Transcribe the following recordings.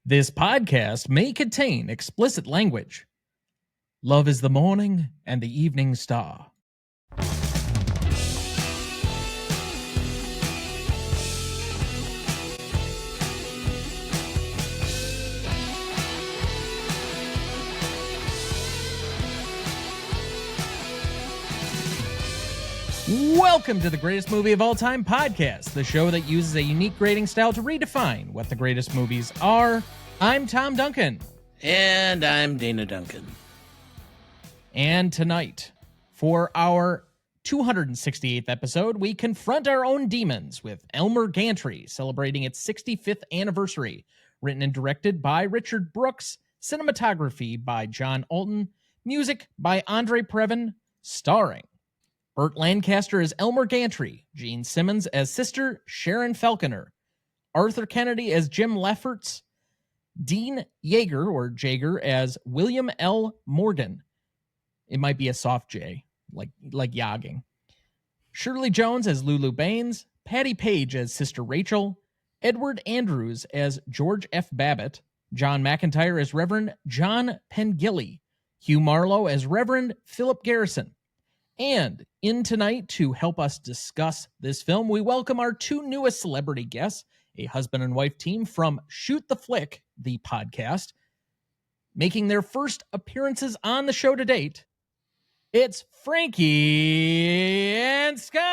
This podcast may contain explicit language. Love is the morning and the evening star. Welcome to the Greatest Movie of All Time podcast, the show that uses a unique grading style to redefine what the greatest movies are. I'm Tom Duncan. And I'm Dana Duncan. And tonight, for our 268th episode, we confront our own demons with Elmer Gantry, celebrating its 65th anniversary. Written and directed by Richard Brooks, cinematography by John Alton, music by Andre Previn, starring Burt Lancaster as Elmer Gantry, Gene Simmons as Sister Sharon Falconer, Arthur Kennedy as Jim Lefferts, Dean Yeager, or Jaeger, as William L. Morgan. It might be a soft J, like yogging. Shirley Jones as Lulu Baines, Patty Page as Sister Rachel, Edward Andrews as George F. Babbitt, John McIntyre as Reverend John Pengilly, Hugh Marlowe as Reverend Philip Garrison. And in tonight, to help us discuss this film, we welcome our two newest celebrity guests, a husband and wife team from Shoot the Flick, the podcast, making their first appearances on the show to date. It's Frankie and Scott!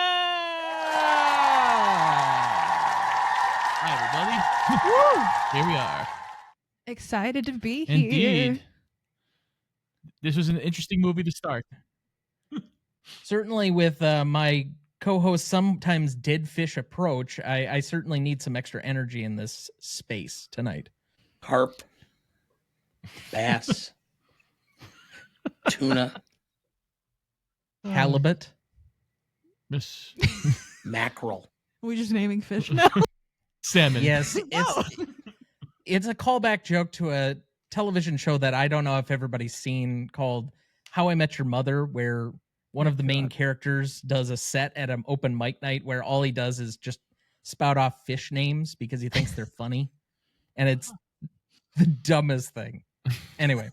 Hi, everybody. Here we are. Excited to be here. Indeed. This was an interesting movie to start. Certainly with my co-host sometimes dead fish approach, I certainly need some extra energy in this space tonight. Carp, bass, tuna, Halibut. Miss mackerel. Are we just naming fish now? Salmon. Yes, No. it's a callback joke to a television show that I don't know if everybody's seen called How I Met Your Mother, where one of the main characters does a set at an open mic night where all he does is just spout off fish names because he thinks they're funny. And it's the dumbest thing. Anyway,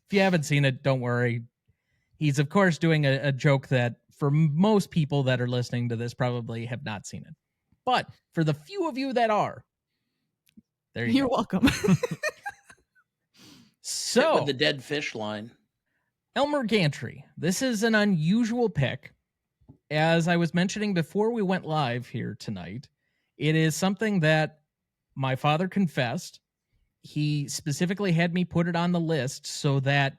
if you haven't seen it, don't worry. He's, of course, doing a joke that for most people that are listening to this probably have not seen it. But for the few of you that are, there you You're go. welcome. So, With the dead fish line. Elmer Gantry. This is an unusual pick. As I was mentioning before we went live here tonight, it is something that my father confessed. He specifically had me put it on the list so that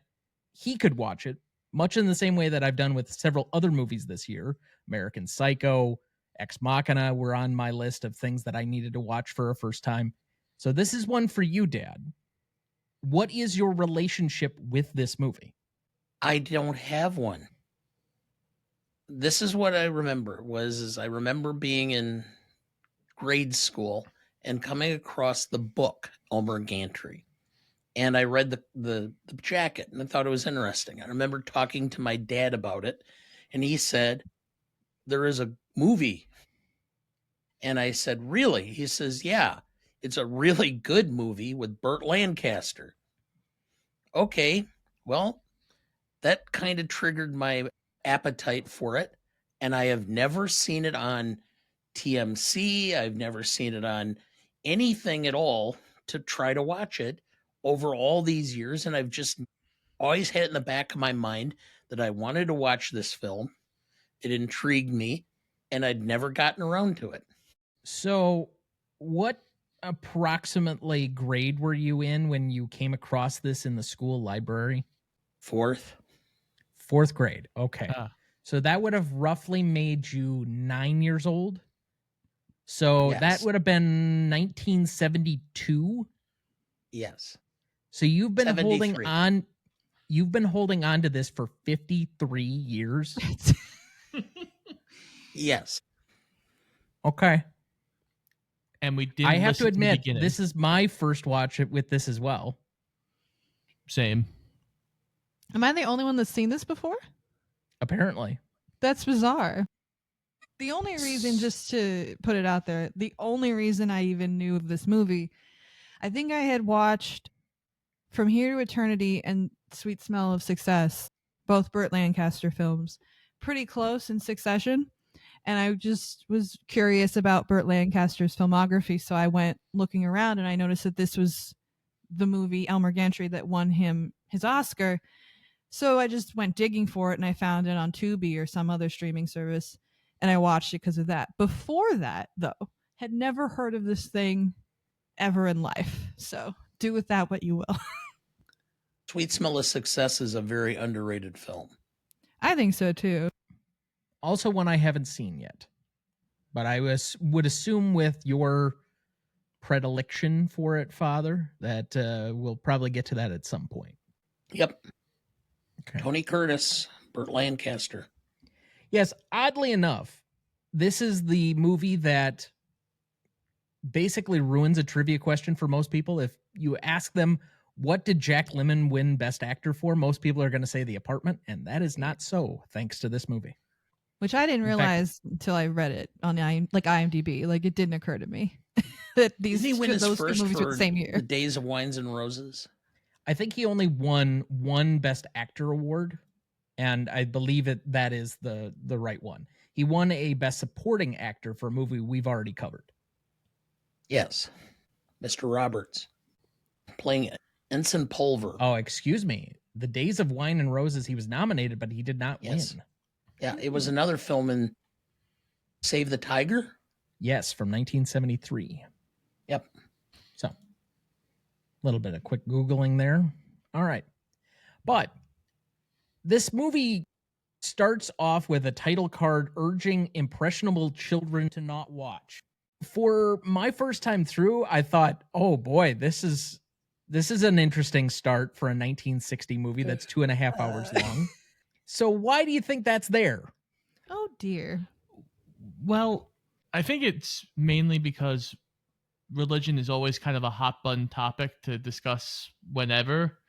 he could watch it, much in the same way that I've done with several other movies this year. American Psycho, Ex Machina were on my list of things that I needed to watch for a first time. So this is one for you, Dad. What is your relationship with this movie? I don't have one. This is what I remember I remember being in grade school and coming across the book, Elmer Gantry. And I read the jacket and I thought it was interesting. I remember talking to my dad about it and he said, there is a movie. And I said, really? He says, yeah, it's a really good movie with Burt Lancaster. Okay, well, that kind of triggered my appetite for it. And I have never seen it on TMC. I've never seen it on anything at all to try to watch it over all these years. And I've just always had it in the back of my mind that I wanted to watch this film. It intrigued me and I'd never gotten around to it. So what approximately grade were you in when you came across this in the school library? Fourth grade. Okay. Ah. So that would have roughly made you 9 years old. So Yes. that would have been 1972. Yes. So you've been 73. holding on to this for 53 years. Yes. Okay. And we didn't I have to listen the admit, beginning. this is my first watch with this as well. Same. Am I the only one that's seen this before? Apparently. That's bizarre. The only reason, just to put it out there, the only reason I even knew of this movie, I think I had watched From Here to Eternity and Sweet Smell of Success, both Burt Lancaster films, pretty close in succession. And I just was curious about Burt Lancaster's filmography. So I went looking around and I noticed that this was the movie Elmer Gantry that won him his Oscar. So I just went digging for it and I found it on Tubi or some other streaming service. And I watched it because of that. Before that, though, had never heard of this thing ever in life. So do with that what you will. Sweet Smell of Success is a very underrated film. I think so too. Also one I haven't seen yet. But I would assume with your predilection for it, Father, that we'll probably get to that at some point. Yep. Okay. Tony Curtis, Burt Lancaster. Yes, oddly enough, this is the movie that basically ruins a trivia question for most people. If you ask them, what did Jack Lemmon win Best Actor for? Most people are going to say The Apartment, and that is not so, thanks to this movie. Which I didn't realize until I read it on IMDb. Like, it didn't occur to me that Did he win his those first movies were for the same year. The Days of Wines and Roses? I think he only won one Best Actor award, and I believe that is the right one. He won a Best Supporting Actor for a movie we've already covered. Yes. Mr. Roberts playing Ensign Pulver. Oh, excuse me. The Days of Wine and Roses, he was nominated, but he did not win. Yeah, it was another film in Save the Tiger? Yes, from 1973. Yep. So, a little bit of quick Googling there. All right. But this movie starts off with a title card urging impressionable children to not watch. For my first time through, I thought, oh boy, this is an interesting start for a 1960 movie that's 2.5 hours long. So why do you think that's there? Oh dear. Well, I think it's mainly because religion is always kind of a hot button topic to discuss whenever.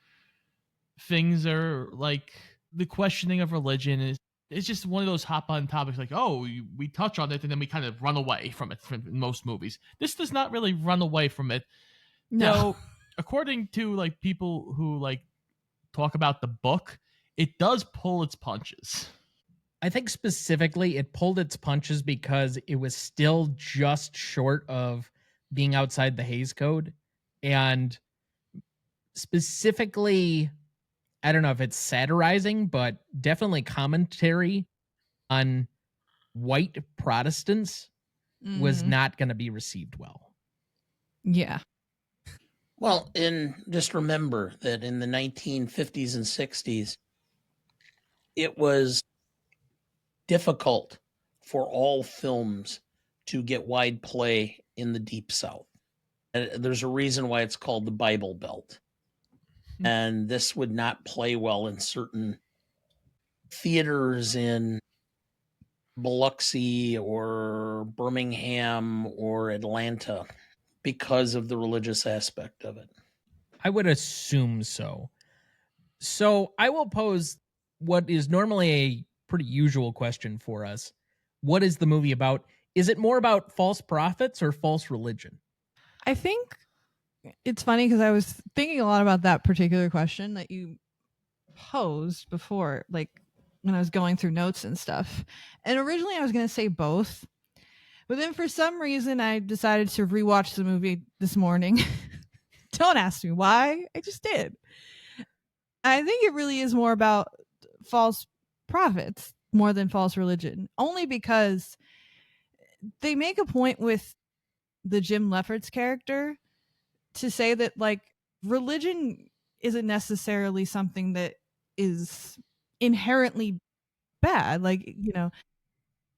Things are like the questioning of religion it's just one of those hot button topics like, oh, we touch on it and then we kind of run away from it in most movies. This does not really run away from it. No. So, according to like people who like talk about the book, it does pull its punches. I think specifically it pulled its punches because it was still just short of being outside the Hays Code. And specifically, I don't know if it's satirizing, but definitely commentary on white Protestants was not going to be received well. Yeah. Well, just remember that in the 1950s and 60s, it was difficult for all films to get wide play in the Deep South. And there's a reason why it's called the Bible Belt. And this would not play well in certain theaters in Biloxi or Birmingham or Atlanta because of the religious aspect of it. I would assume so. So I will pose what is normally a pretty usual question for us. What is the movie about? Is it more about false prophets or false religion? I think it's funny because I was thinking a lot about that particular question that you posed before, like when I was going through notes and stuff. And originally I was going to say both. But then for some reason I decided to rewatch the movie this morning. Don't ask me why. I just did. I think it really is more about false prophets more than false religion. Only because they make a point with the Jim Lefferts character to say that like religion isn't necessarily something that is inherently bad. Like, you know,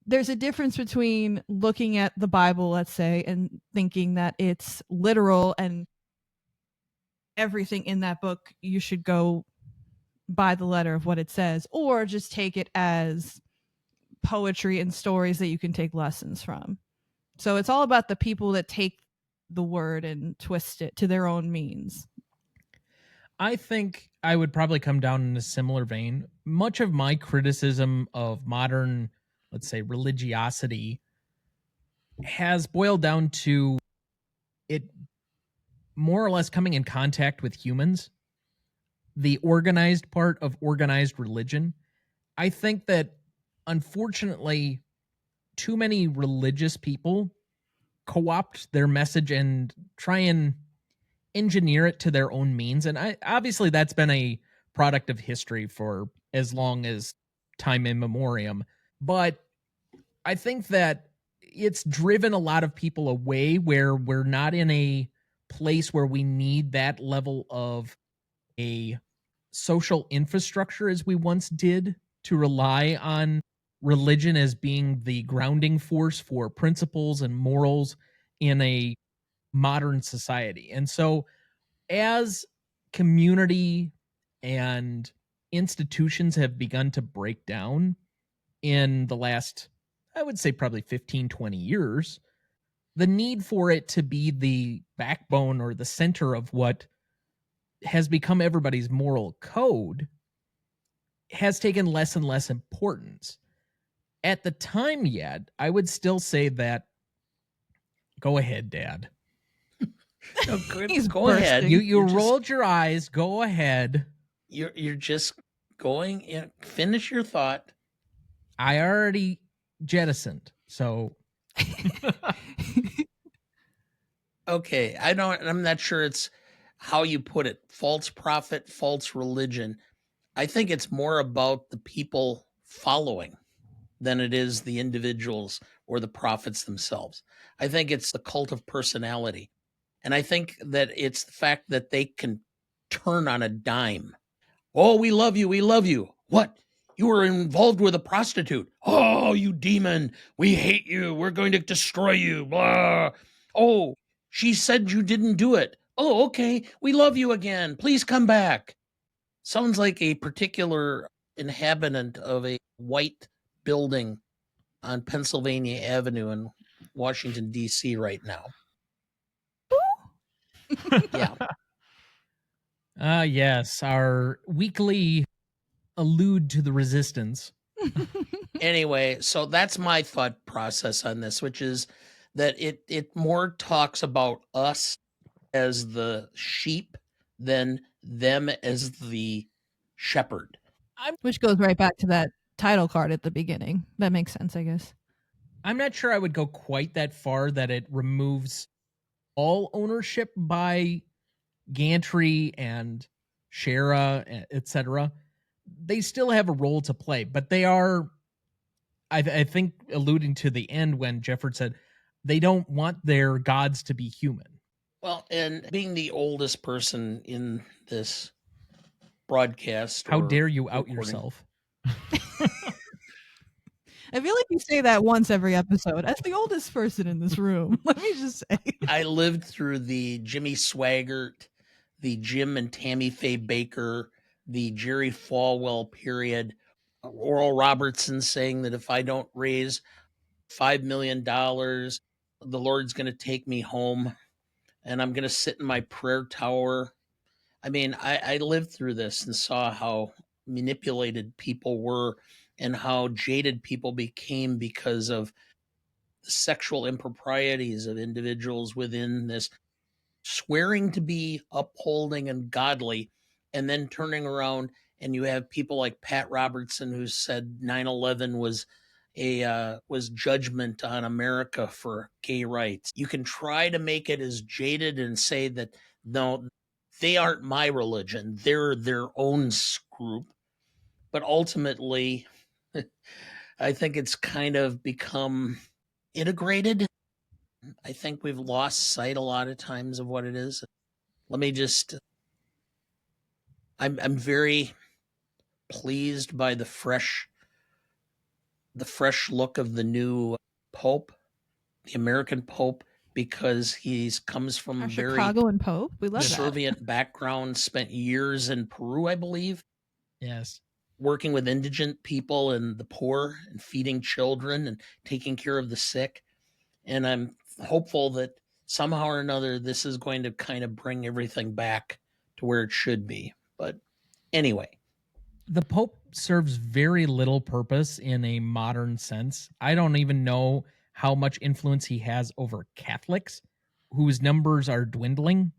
there's a difference between looking at the Bible, let's say, and thinking that it's literal and everything in that book you should go by the letter of what it says, or just take it as poetry and stories that you can take lessons from. So it's all about the people that take the word and twist it to their own means. I think I would probably come down in a similar vein. Much of my criticism of modern, let's say, religiosity has boiled down to it more or less coming in contact with humans, the organized part of organized religion. I think that, unfortunately, too many religious people co-opt their message and try and engineer it to their own means. And obviously that's been a product of history for as long as time immemorial. But I think that it's driven a lot of people away where we're not in a place where we need that level of a social infrastructure as we once did, to rely on religion as being the grounding force for principles and morals in a modern society. And so as community and institutions have begun to break down in the last, I would say, probably 15, 20 years, the need for it to be the backbone or the center of what has become everybody's moral code has taken less and less importance. At the time yet, I would still say that, go ahead, Dad. No, He's go ahead. bursting. You rolled your eyes. Go ahead. You're just going in. Finish your thought. I already jettisoned. So Okay, I'm not sure it's how you put it. False prophet, false religion. I think it's more about the people following than it is the individuals or the prophets themselves. I think it's the cult of personality. And I think that it's the fact that they can turn on a dime. Oh, we love you. We love you. What? You were involved with a prostitute. Oh, you demon. We hate you. We're going to destroy you. Blah. Oh, she said you didn't do it. Oh, okay. We love you again. Please come back. Sounds like a particular inhabitant of a white building on Pennsylvania Avenue in Washington, D.C. right now. Yeah. Yes, our weekly allude to the resistance. Anyway, so that's my thought process on this, which is that it more talks about us as the sheep than them as the shepherd. Which goes right back to that title card at the beginning. That makes sense, I guess. I'm not sure I would go quite that far that it removes all ownership by Gantry and Shara, etc. They still have a role to play, but they are, I think, alluding to the end when Jefford said they don't want their gods to be human. Well, and being the oldest person in this broadcast, How or dare you out recording. yourself? I feel like you say that once every episode. As the oldest person in this room, let me just say. I lived through the Jimmy Swaggart, the Jim and Tammy Faye Baker, the Jerry Falwell period, Oral Robertson saying that if I don't raise $5 million, the Lord's going to take me home and I'm going to sit in my prayer tower. I mean, I lived through this and saw how manipulated people were and how jaded people became because of the sexual improprieties of individuals within this, swearing to be upholding and godly, and then turning around and you have people like Pat Robertson who said 9/11 was judgment on America for gay rights. You can try to make it as jaded and say that no, they aren't my religion, they're their own group. But ultimately, I think it's kind of become integrated. I think we've lost sight a lot of times of what it is. Let me just, I'm very pleased by the fresh look of the new Pope, the American Pope, because he's comes from Our a very Chicagoan Pope. We love that. servient background, spent years in Peru, I believe, Yes. working with indigent people and the poor and feeding children and taking care of the sick. And I'm hopeful that somehow or another, this is going to kind of bring everything back to where it should be. But anyway, The Pope serves very little purpose in a modern sense. I don't even know how much influence he has over Catholics, whose numbers are dwindling.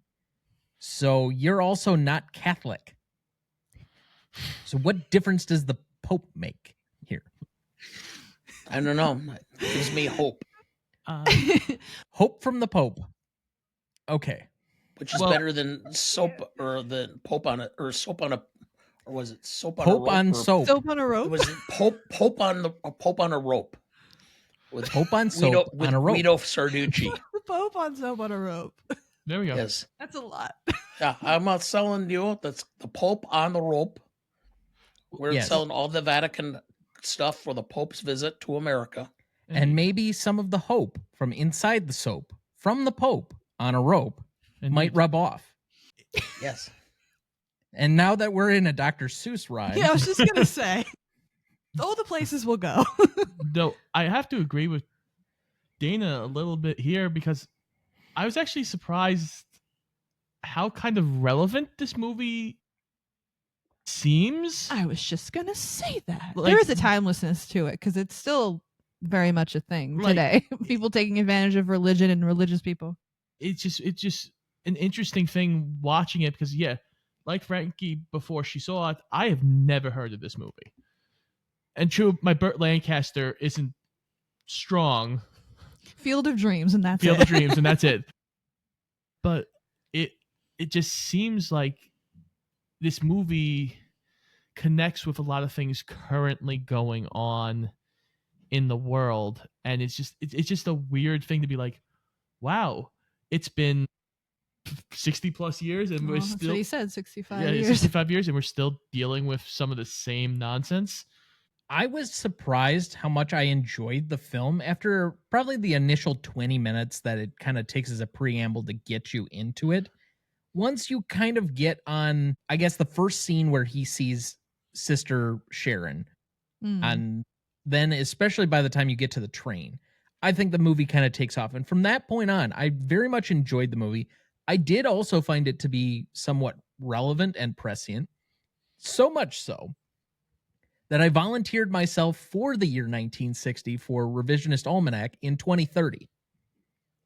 So you're also not Catholic. So what difference does the Pope make here? I don't know. It gives me hope, Hope from the Pope. Okay. which is better than soap or the Pope on a or soap on a or was it soap on a Pope rope? on or- soap. Soap on a rope. Was it Pope on a rope? With Pope on soap on a rope. Guido Sarducci. The Pope on soap on a rope. There we go. Yes. That's a lot. Yeah, I'm not selling you. That's the Pope on the rope. We're Yes. selling all the Vatican stuff for the Pope's visit to America. And maybe some of the hope from inside the soap from the Pope on a rope might rub off. Yes. And now that we're in a Dr. Seuss rhyme, Yeah, I was just gonna say, all the places will go. No, I have to agree with Dana a little bit here because I was actually surprised how kind of relevant this movie seems. I was just gonna say that Like- there is a timelessness to it because it's still very much a thing Like- today. People taking advantage of religion and religious people. It's just an interesting thing watching it because like Frankie before she saw it, I have never heard of this movie. And true, my Burt Lancaster isn't strong. Field of Dreams, and that's Field it. of Dreams, and that's it. But it just seems like this movie connects with a lot of things currently going on in the world, and it's just a weird thing to be like, wow, it's been 60 plus years and we're That's still what he said. 65 yeah, years. 65 years and we're still dealing with some of the same nonsense. I was surprised how much I enjoyed the film after probably the initial 20 minutes that it kind of takes as a preamble to get you into it. Once you kind of get on, I guess, the first scene where he sees Sister Sharon, Mm. and then especially by the time you get to the train, I think the movie kind of takes off. And from that point on, I very much enjoyed the movie. I did also find it to be somewhat relevant and prescient, so much so that I volunteered myself for the year 1960 for Revisionist Almanac in 2030.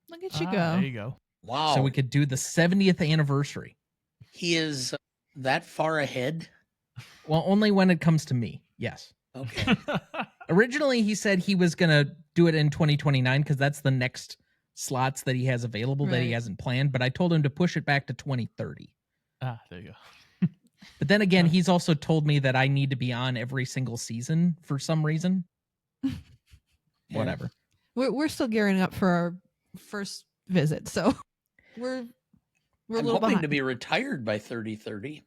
Look at you Ah, go. there you go. Wow. So we could do the 70th anniversary. He is that far ahead. Well, only when it comes to me. Yes. Okay. Originally, he said he was going to do it in 2029 because that's the next slots that he has available that he Right. hasn't planned. But I told him to push it back to 2030. There you go. But then again, he's also told me that I need to be on every single season for some reason. Yeah. Whatever. We're still gearing up for our first visit, so we're a I'm little hoping behind. to be retired by 30-30.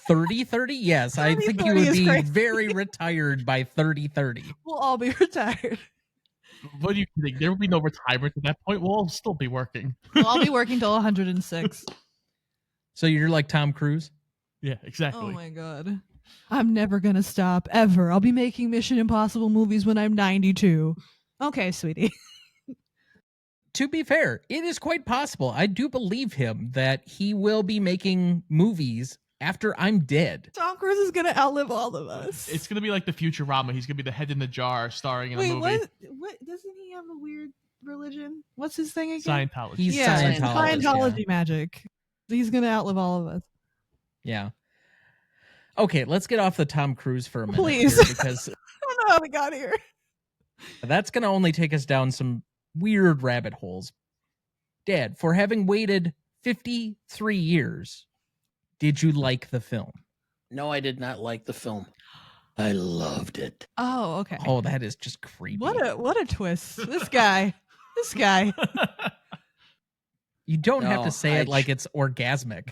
30-30? Yes, I think you 30-30 would is be crazy. very retired by 30-30. We'll all be retired. What do you think? There will be no retirement at that point. We'll all still be working. We'll all be working till 106. So you're like Tom Cruise? Yeah, exactly. Oh my god. I'm never gonna stop ever. I'll be making Mission Impossible movies when I'm 92. Okay, sweetie. To be fair, it is quite possible. I do believe him that he will be making movies after I'm dead. Tom Cruise is gonna outlive all of us. It's gonna be like the Futurama. He's gonna be the head in the jar, starring in Wait, a movie. what? Doesn't he have a weird religion? What's his thing again? Scientology. He's Yeah, Scientologist, Scientology magic. He's gonna outlive all of us. Yeah. Okay, let's get off the Tom Cruise for a minute. Please. Here because I don't know how we got here. that's going to only take us down some weird rabbit holes. Dad, for having waited 53 years, did you like the film? No, I did not like the film. I loved it. Oh, okay. Oh, that is just creepy. What a twist. This guy. This guy. You don't have No, to say it like it's orgasmic.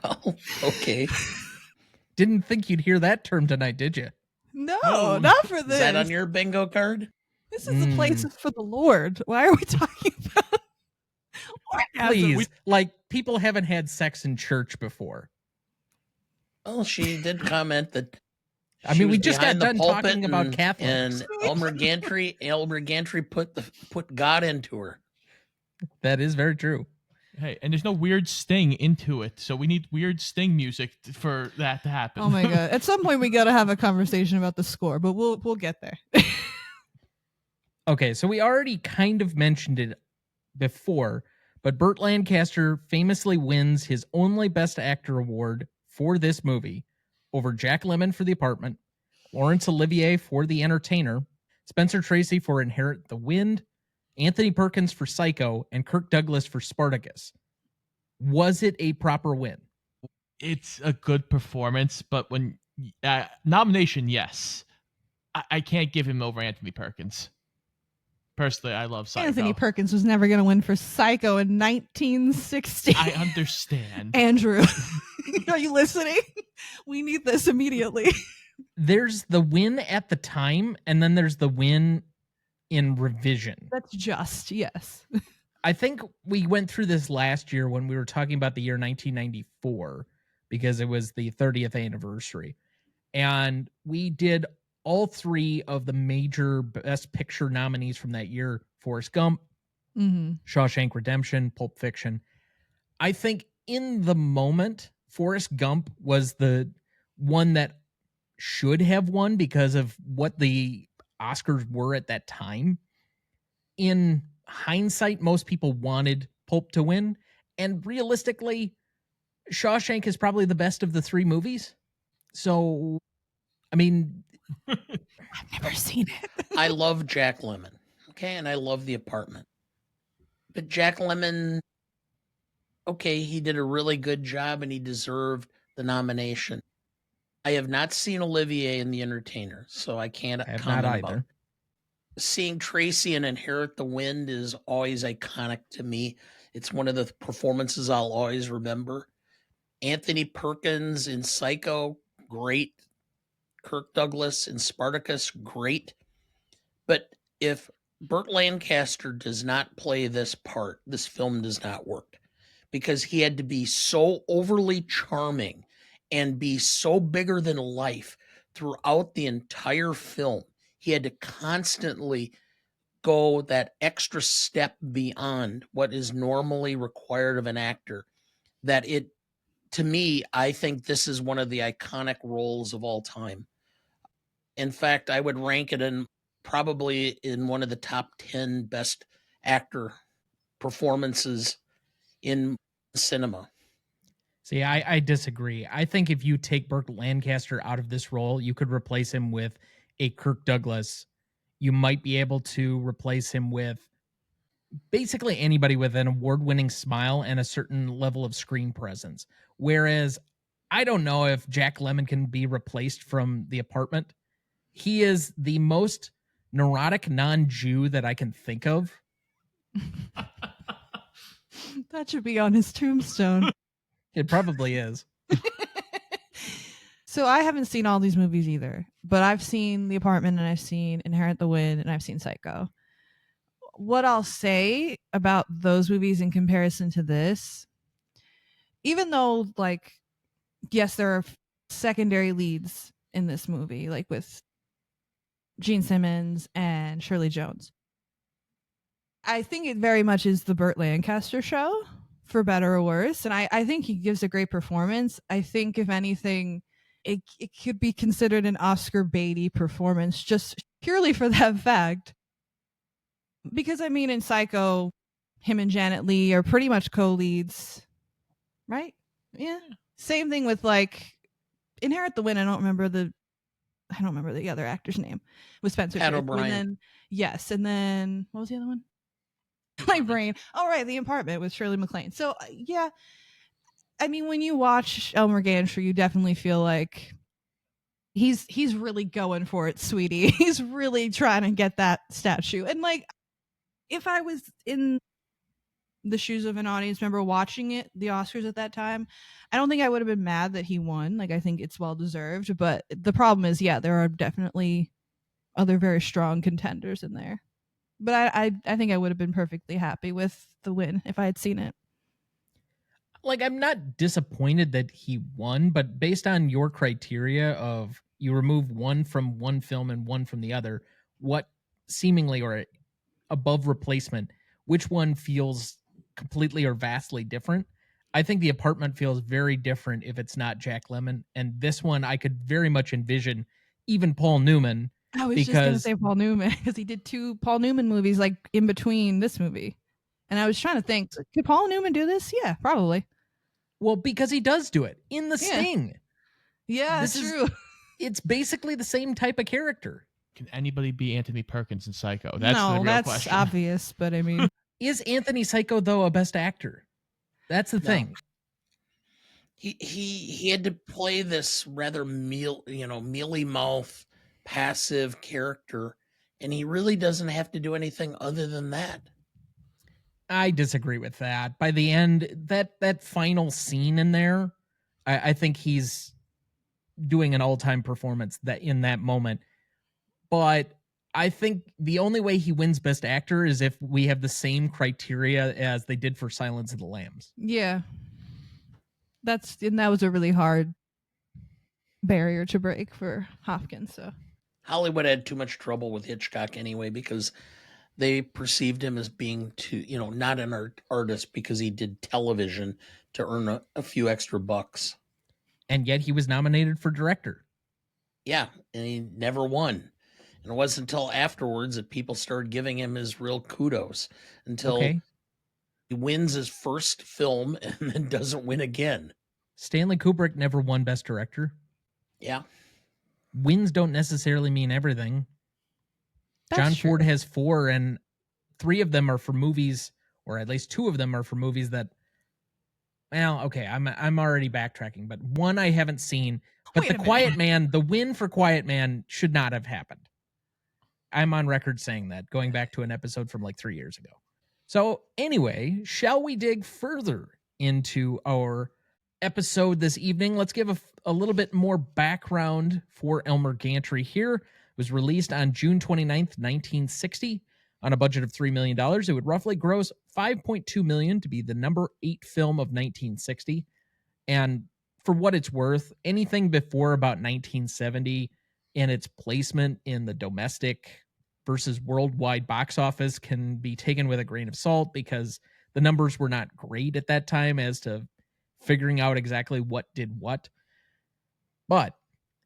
Well, okay. Didn't think you'd hear that term tonight, did you? No, No. not for Is this. that on your bingo card? This is the place for the Lord. Why are we talking about orgasm? Please, like people haven't had sex in church before. Well, she did comment that. I she mean, we was just got behind the done pulpit talking about and- Catholics. And Elmer Gantry put God into her. That is very true. Hey, and there's no weird sting into it, so we need weird sting music for that to happen. Oh my god! At some point, we got to have a conversation about the score, but we'll get there. Okay, so we already kind of mentioned it before, but Burt Lancaster famously wins his only Best Actor award for this movie over Jack Lemmon for The Apartment, Laurence Olivier for The Entertainer, Spencer Tracy for Inherit the Wind, Anthony Perkins for Psycho, and Kirk Douglas for Spartacus. Was it a proper win? It's a good performance, but when nomination, yes. I can't give him over Anthony Perkins. Personally, I love Psycho. Anthony Perkins was never going to win for Psycho in 1960. I understand. Andrew, are you listening? We need this immediately. There's the win at the time, and then there's the win in revision. That's just, yes. I think we went through this last year when we were talking about the year 1994, because it was the 30th anniversary. And we did all three of the major Best Picture nominees from that year: Forrest Gump, Shawshank Redemption, Pulp Fiction. I think in the moment, Forrest Gump was the one that should have won because of what the Oscars were at that time. In hindsight, most people wanted Pulp to win. And realistically, Shawshank is probably the best of the three movies. So, I mean, I've never seen it. I love Jack Lemmon, okay, and I love The Apartment. But Jack Lemmon, okay, he did a really good job and he deserved the nomination. I have not seen Olivier in The Entertainer, so I can't comment about it. Seeing Tracy in Inherit the Wind is always iconic to me. It's one of the performances I'll always remember. Anthony Perkins in Psycho, great. Kirk Douglas in Spartacus, great. But if Burt Lancaster does not play this part, this film does not work, because he had to be so overly charming and be so bigger than life throughout the entire film. He had to constantly go that extra step beyond what is normally required of an actor. That it, to me, I think this is one of the iconic roles of all time. In fact, I would rank it in probably in one of the top 10 best actor performances in cinema. See, I disagree. I think if you take Burt Lancaster out of this role, you could replace him with a Kirk Douglas. You might be able to replace him with basically anybody with an award-winning smile and a certain level of screen presence. Whereas I don't know if Jack Lemmon can be replaced from The Apartment. He is the most neurotic non-Jew that I can think of. That should be on his tombstone. It probably is. So I haven't seen all these movies either, but I've seen The Apartment and I've seen Inherit the Wind and I've seen Psycho. What I'll say about those movies in comparison to this, even though, like, yes, there are secondary leads in this movie, like with Gene Simmons and Shirley Jones, I think it very much is the Burt Lancaster show, for better or worse. And I think he gives a great performance. I think, if anything, it could be considered an Oscar baity performance just purely for that fact. Because, I mean, in Psycho, him and Janet Leigh are pretty much co-leads, right? Yeah. Same thing with, like, Inherit the Wind. I don't remember the other actor's name. With Spencer Pat Tracy. O'Brien. And then, yes, and then what was the other one? My brain. All right, The Apartment with Shirley MacLaine. So yeah, I mean, when you watch Elmer Gantry, you definitely feel like he's really going for it, sweetie. He's really trying to get that statue. And, like, if I was in the shoes of an audience member watching the Oscars at that time, I don't think I would have been mad that he won. Like, I think it's well deserved. But the problem is, yeah, there are definitely other very strong contenders in there. But I think I would have been perfectly happy with the win if I had seen it. Like, I'm not disappointed that he won, but based on your criteria of you remove one from one film and one from the other, what seemingly or above replacement, which one feels completely or vastly different? I think The Apartment feels very different if it's not Jack Lemmon. And this one, I could very much envision even Paul Newman I was just going to because say Paul Newman because he did 2 Paul Newman movies like in between this movie. And I was trying to think, could Paul Newman do this? Yeah, probably. because he does do it in The Yeah. Sting. Yeah, This that's is- true. It's basically the same type of character. Can anybody be Anthony Perkins in Psycho? That's the No, real that's question. obvious, but I mean, Is Anthony Psycho, though, a best actor? That's the No. thing. He had to play this rather mealy mouth, passive character, and he really doesn't have to do anything other than that. I disagree with that. By the end, that final scene in there, I think he's doing an all-time performance that in that moment. But I think the only way he wins Best Actor is if we have the same criteria as they did for Silence of the Lambs. yeah. That was a really hard barrier to break for Hopkins, so. Hollywood had too much trouble with Hitchcock anyway because they perceived him as being not an artist because he did television to earn a few extra bucks. And yet he was nominated for director. Yeah, and he never won. And it wasn't until afterwards that people started giving him his real kudos until he wins his first film and then doesn't win again. Stanley Kubrick never won Best Director. Yeah. Wins don't necessarily mean everything. That's John true. Ford has 4, and 3 of them are for movies, or at least 2 of them are for movies that. Well, okay, I'm already backtracking, but 1 I haven't seen. But Wait a The minute. Quiet Man, the win for Quiet Man should not have happened. I'm on record saying that, going back to an episode from like 3 years ago. So anyway, shall we dig further into our episode this evening? Let's give a little bit more background for Elmer Gantry here. It was released on June 29th, 1960. On a budget of $3 million, it would roughly gross $5.2 million to be the number 8 film of 1960. And for what it's worth, anything before about 1970 and its placement in the domestic versus worldwide box office can be taken with a grain of salt because the numbers were not great at that time as to figuring out exactly what did what. But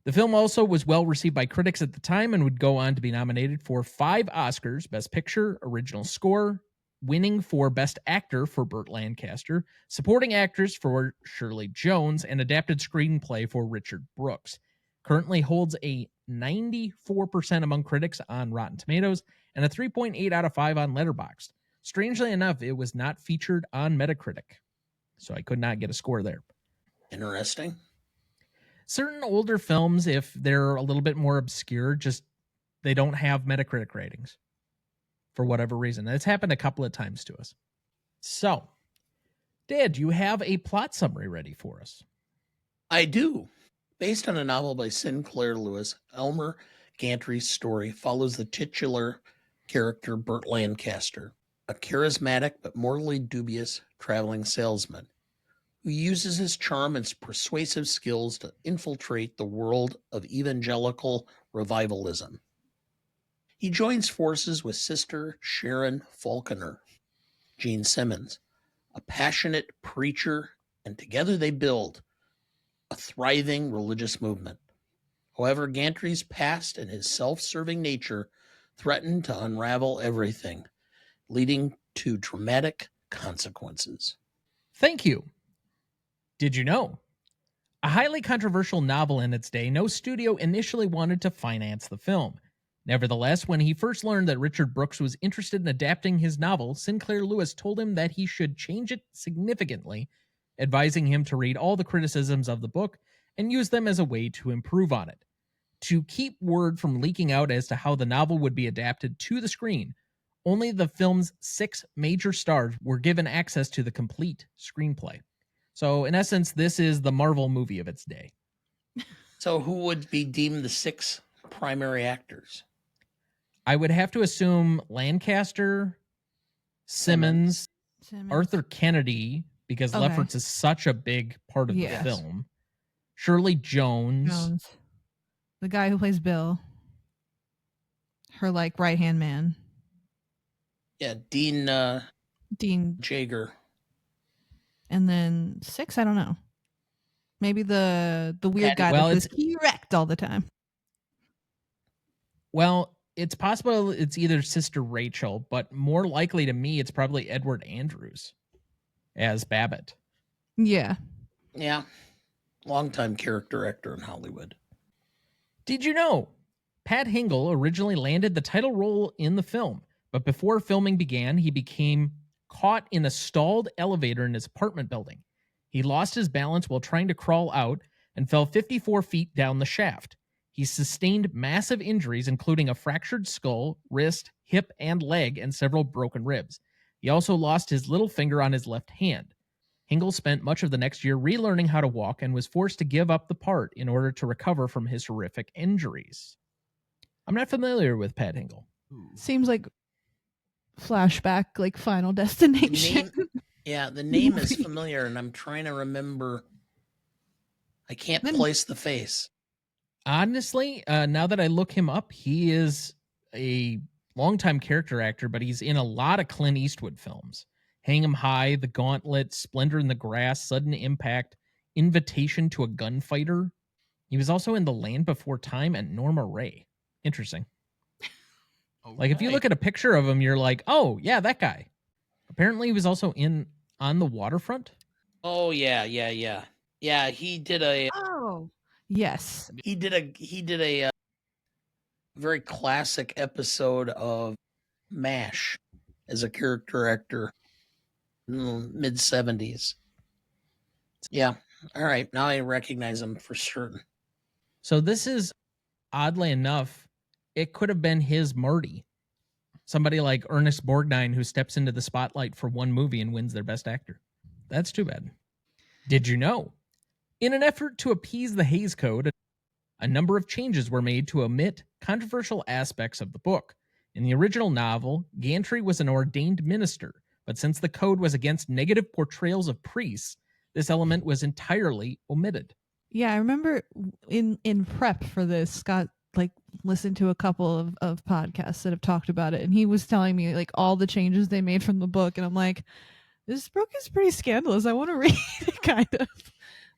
the film also was well received by critics at the time and would go on to be nominated for 5 Oscars: Best Picture, Original Score, winning for Best Actor for Burt Lancaster, Supporting Actress for Shirley Jones, and Adapted Screenplay for Richard Brooks. Currently holds a 94% among critics on Rotten Tomatoes and a 3.8 out of 5 on Letterboxd. Strangely enough, it was not featured on Metacritic, so I could not get a score there. Interesting. Certain older films, if they're a little bit more obscure, just they don't have Metacritic ratings for whatever reason. It's happened a couple of times to us. So, Dad, you have a plot summary ready for us? I do. Based on a novel by Sinclair Lewis, Elmer Gantry's story follows the titular character Burt Lancaster, a charismatic but morally dubious traveling salesman who uses his charm and persuasive skills to infiltrate the world of evangelical revivalism. He joins forces with Sister Sharon Falconer, Gene Simmons, a passionate preacher, and together they build a thriving religious movement. However, Gantry's past and his self-serving nature threaten to unravel everything, leading to dramatic consequences. Thank you. Did you know? A highly controversial novel in its day, no studio initially wanted to finance the film. Nevertheless, when he first learned that Richard Brooks was interested in adapting his novel, Sinclair Lewis told him that he should change it significantly, advising him to read all the criticisms of the book and use them as a way to improve on it. To keep word from leaking out as to how the novel would be adapted to the screen, only the film's 6 major stars were given access to the complete screenplay. So, in essence, this is the Marvel movie of its day. So who would be deemed the 6 primary actors? I would have to assume Lancaster, Simmons, Arthur Kennedy, because Okay. Lefferts is such a big part of Yes. the film. Shirley Jones. The guy who plays Bill. Her like right-hand man. Yeah, Dean Dean. Jager. And then 6, I don't know. Maybe the weird guy Well, that was erect all the time. Well, it's possible it's either Sister Rachel, but more likely to me, it's probably Edward Andrews as Babbitt. Yeah. Yeah. Longtime character actor in Hollywood. Did you know Pat Hingle originally landed the title role in the film, but before filming began, he became caught in a stalled elevator in his apartment building. He lost his balance while trying to crawl out and fell 54 feet down the shaft. He sustained massive injuries, including a fractured skull, wrist, hip, and leg, and several broken ribs. He also lost his little finger on his left hand. Hingle spent much of the next year relearning how to walk and was forced to give up the part in order to recover from his horrific injuries. I'm not familiar with Pat Hingle. Seems like flashback, like Final Destination. The name is familiar, and I'm trying to remember. I can't place the face. Honestly, now that I look him up, he is a longtime character actor, but he's in a lot of Clint Eastwood films. Hang 'em High, The Gauntlet, Splendor in the Grass, Sudden Impact, Invitation to a Gunfighter. He was also in The Land Before Time and Norma Ray. Interesting. Okay. Like, if you look at a picture of him, you're like, oh, yeah, that guy. Apparently, he was also in On the Waterfront. Oh, yeah. Yeah, he did a Oh, yes. he did a very classic episode of MASH as a character actor in the mid-70s. Yeah. All right. Now I recognize him for certain. So this is, oddly enough, it could have been his Marty. Somebody like Ernest Borgnine who steps into the spotlight for one movie and wins their best actor. That's too bad. Did you know? In an effort to appease the Hays Code, a number of changes were made to omit controversial aspects of the book. In the original novel, Gantry was an ordained minister, but since the code was against negative portrayals of priests, this element was entirely omitted. Yeah, I remember in prep for this, Scott listened to a couple of podcasts that have talked about it, and he was telling me like all the changes they made from the book, and I'm like, this book is pretty scandalous. I want to read it, kind of.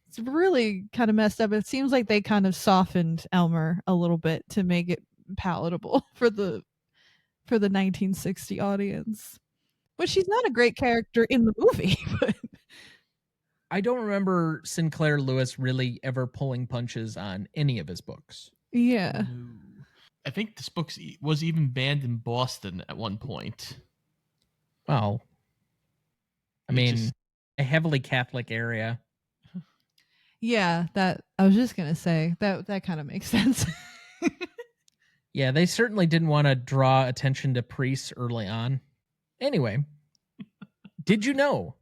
It's really kind of messed up. It seems like they kind of softened Elmer a little bit to make it palatable for the 1960 audience. But she's not a great character in the movie. But I don't remember Sinclair Lewis really ever pulling punches on any of his books. yeah. No. I think this book was even banned in Boston at one point. Well, I mean, a heavily Catholic area. Yeah, that I was just gonna say that kind of makes sense. Yeah, they certainly didn't want to draw attention to priests early on. Anyway, did you know?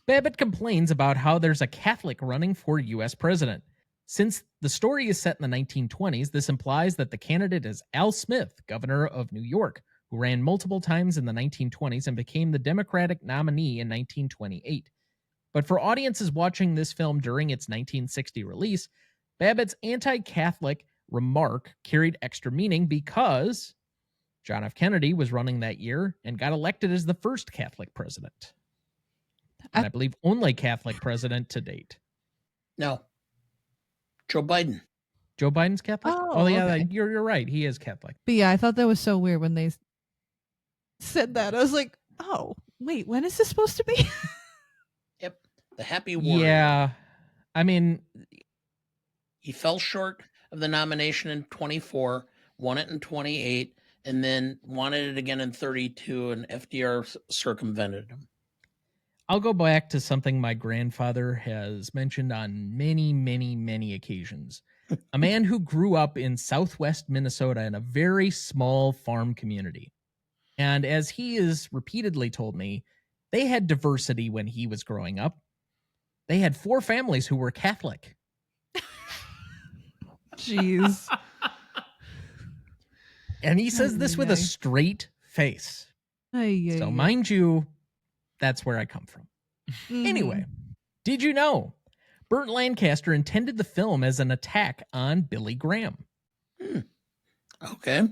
Babbitt complains about how there's a Catholic running for U.S. president. Since the story is set in the 1920s, this implies that the candidate is Al Smith, governor of New York, who ran multiple times in the 1920s and became the Democratic nominee in 1928. But for audiences watching this film during its 1960 release, Babbitt's anti-Catholic remark carried extra meaning because John F. Kennedy was running that year and got elected as the first Catholic president. And I believe only Catholic president to date. No. Joe Biden. Joe Biden's Catholic? Oh, Yeah, okay. you're right. He is Catholic. But yeah, I thought that was so weird when they said that. I was like, oh, wait, when is this supposed to be? Yep. The happy warrior. Yeah. I mean, He fell short of the nomination in 24, won it in 28, and then wanted it again in 32, and FDR circumvented him. I'll go back to something my grandfather has mentioned on many, many, many occasions. A man who grew up in southwest Minnesota in a very small farm community. And as he has repeatedly told me, they had diversity when he was growing up. They had 4 families who were Catholic. Jeez. And he says this with a straight face. So mind you, that's where I come from. Anyway, did you know Burt Lancaster intended the film as an attack on Billy Graham? Okay.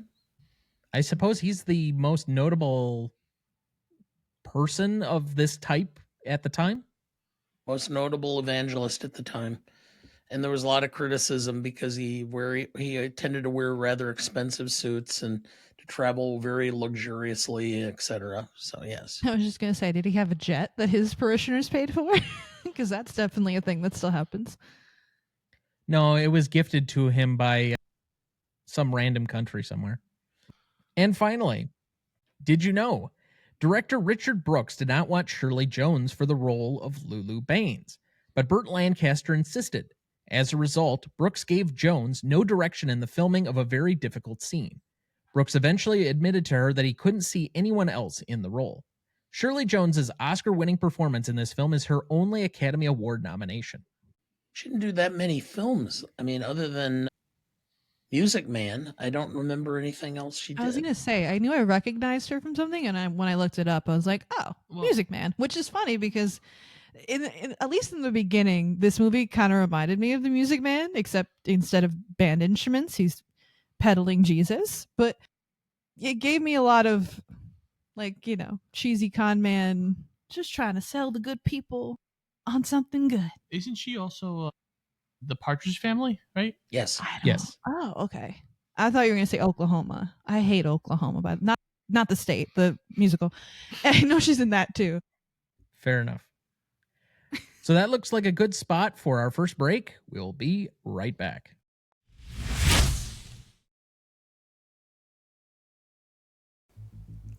I suppose he's the most notable person of this type at the time. Most notable evangelist at the time. And there was a lot of criticism because he tended to wear rather expensive suits and to travel very luxuriously, etc. So yes. I was just going to say, did he have a jet that his parishioners paid for? Because that's definitely a thing that still happens. No, it was gifted to him by some random country somewhere. And finally, did you know director Richard Brooks did not want Shirley Jones for the role of Lulu Baines, but Burt Lancaster insisted. As a result, Brooks gave Jones no direction in the filming of a very difficult scene. Brooks eventually admitted to her that he couldn't see anyone else in the role. Shirley Jones's Oscar-winning performance in this film is her only Academy Award nomination. She didn't do that many films. I mean, other than Music Man, I don't remember anything else she did. I was going to say, I knew I recognized her from something, and when I looked it up, I was like, oh, well, Music Man, which is funny because in at least in the beginning, this movie kind of reminded me of the Music Man, except instead of band instruments, he's peddling Jesus. But it gave me a lot of, like, you know, cheesy con man, just trying to sell the good people on something good. Isn't she also the Partridge Family, right? Yes. Yes. Oh, okay. I thought you were going to say Oklahoma. I hate Oklahoma, but not the state, the musical. And I know she's in that too. Fair enough. So that looks like a good spot for our first break. We'll be right back.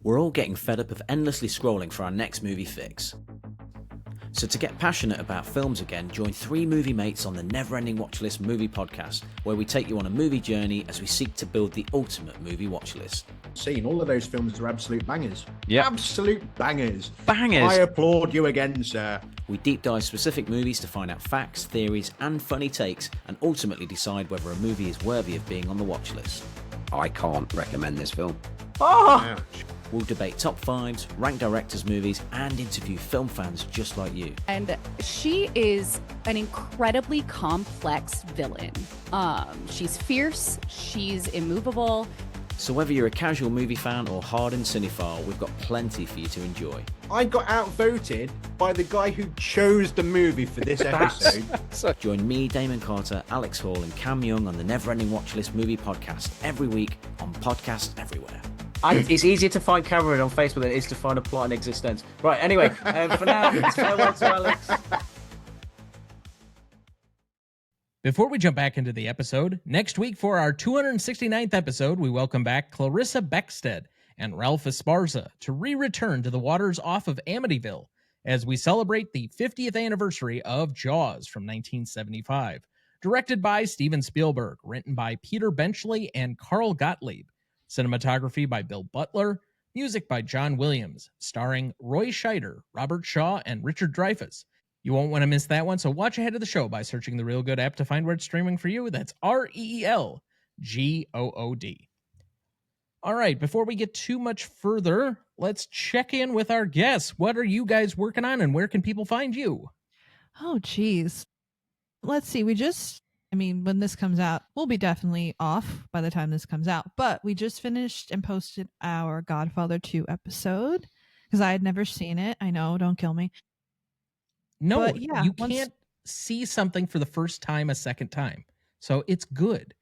We're all getting fed up of endlessly scrolling for our next movie fix. So to get passionate about films again, join 3 movie mates on the Never Ending Watchlist movie podcast, where we take you on a movie journey as we seek to build the ultimate movie watchlist. Seen all of those films are absolute bangers. Yeah, absolute bangers. Bangers. I applaud you again, sir. We deep dive specific movies to find out facts, theories, and funny takes, and ultimately decide whether a movie is worthy of being on the watchlist. I can't recommend this film. Ouch. We'll debate top 5s, rank directors' movies, and interview film fans just like you. And she is an incredibly complex villain. She's fierce, she's immovable. So whether you're a casual movie fan or hardened cinephile, we've got plenty for you to enjoy. I got outvoted by the guy who chose the movie for this episode. Join me, Damon Carter, Alex Hall, and Cam Young on the Never Ending Watchlist movie podcast every week on Podcasts Everywhere. It's easier to find Cameron on Facebook than it is to find a plot in existence. Right, anyway, for now, it's farewell to Alex. Before we jump back into the episode, next week for our 269th episode, we welcome back Clarissa Beckstead and Ralph Esparza to return to the waters off of Amityville as we celebrate the 50th anniversary of Jaws from 1975. Directed by Steven Spielberg, written by Peter Benchley and Carl Gottlieb. Cinematography by Bill Butler, music by John Williams, starring Roy Scheider, Robert Shaw, and Richard Dreyfuss. You won't want to miss that one, so watch ahead of the show by searching the Real Good app to find where it's streaming for you. That's REELGOOD. All right, before we get too much further, let's check in with our guests. What are you guys working on, and where can people find you? Oh, geez. Let's see. When this comes out, we'll be definitely off by the time this comes out. But we just finished and posted our Godfather 2 episode because I had never seen it. I know, don't kill me. No, but yeah, you can't see something for the first time a second time. So it's good.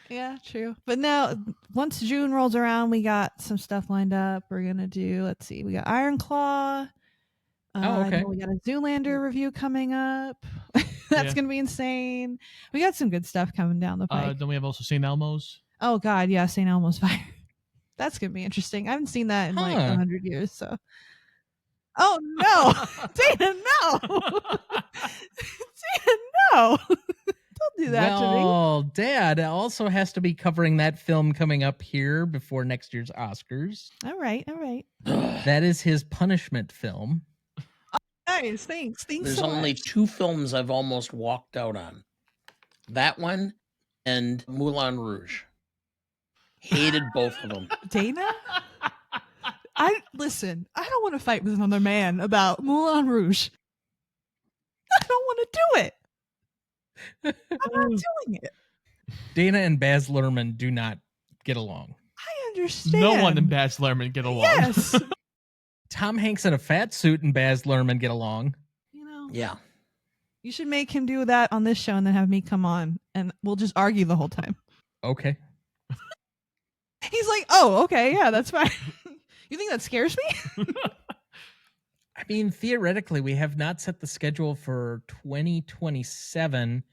Yeah, true. But now, once June rolls around, we got some stuff lined up. We're going to do, let's see, we got Iron Claw. I know we got a Zoolander review coming up. That's going to be insane. We got some good stuff coming down the pipe. Then we have also St. Elmo's. Oh, God. Yeah, St. Elmo's Fire. That's going to be interesting. I haven't seen that in like 100 years. So. Oh, no. Dana, no. Dana, no. Don't do that to me. Well, Dad also has to be covering that film coming up here before next year's Oscars. All right. That is his punishment film. Nice, thanks. There's so only much. 2 films I've almost walked out on. That one and Moulin Rouge. Hated both of them. Dana? I don't want to fight with another man about Moulin Rouge. I don't want to do it. I'm not doing it. Dana and Baz Luhrmann do not get along. I understand. No one in Baz Luhrmann get along. Yes. Tom Hanks in a fat suit and Baz Luhrmann get along. Yeah. You should make him do that on this show and then have me come on and we'll just argue the whole time. Okay. He's like, oh, okay, yeah, that's fine. You think that scares me? I mean, theoretically, we have not set the schedule for 2027,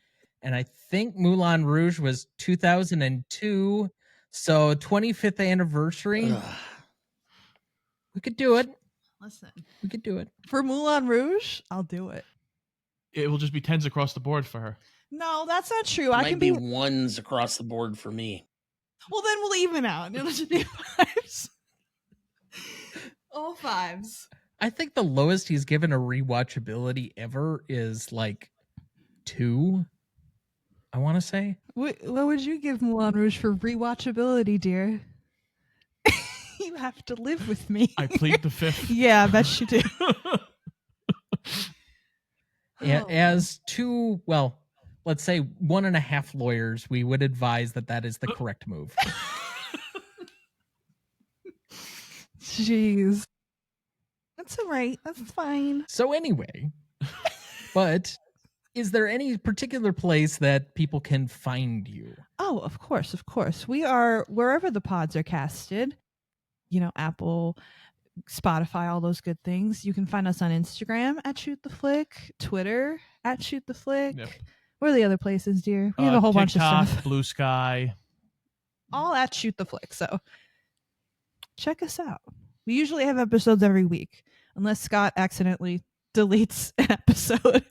and I think Moulin Rouge was 2002, so 25th anniversary. Ugh. We could do it. Listen, We could do it. for Moulin Rouge, I'll do it. It will just be 10s across the board for her. No, that's not true. I Might can be be. ones across the board for me. Well, then we'll even out. It'll just be 5s. All 5s. I think the lowest he's given a rewatchability ever is like 2, I want to say. What would you give Moulin Rouge for rewatchability, dear? You have to live with me. I plead the 5th. Yeah, I bet you do. Yeah, Oh. as 2, well, let's say 1.5 lawyers, we would advise that that is the correct move. Jeez. That's all right. That's fine. So anyway, but is there any particular place that people can find you? Oh, of course, of course. We are wherever the pods are casted. You know, Apple, Spotify, all those good things. You can find us on Instagram at Shoot the Flick, Twitter at Shoot the Flick. Yep. Where are the other places, dear? We have a whole bunch of TikTok, stuff. Blue Sky. All at Shoot the Flick. So check us out. We usually have episodes every week, unless Scott accidentally deletes an episode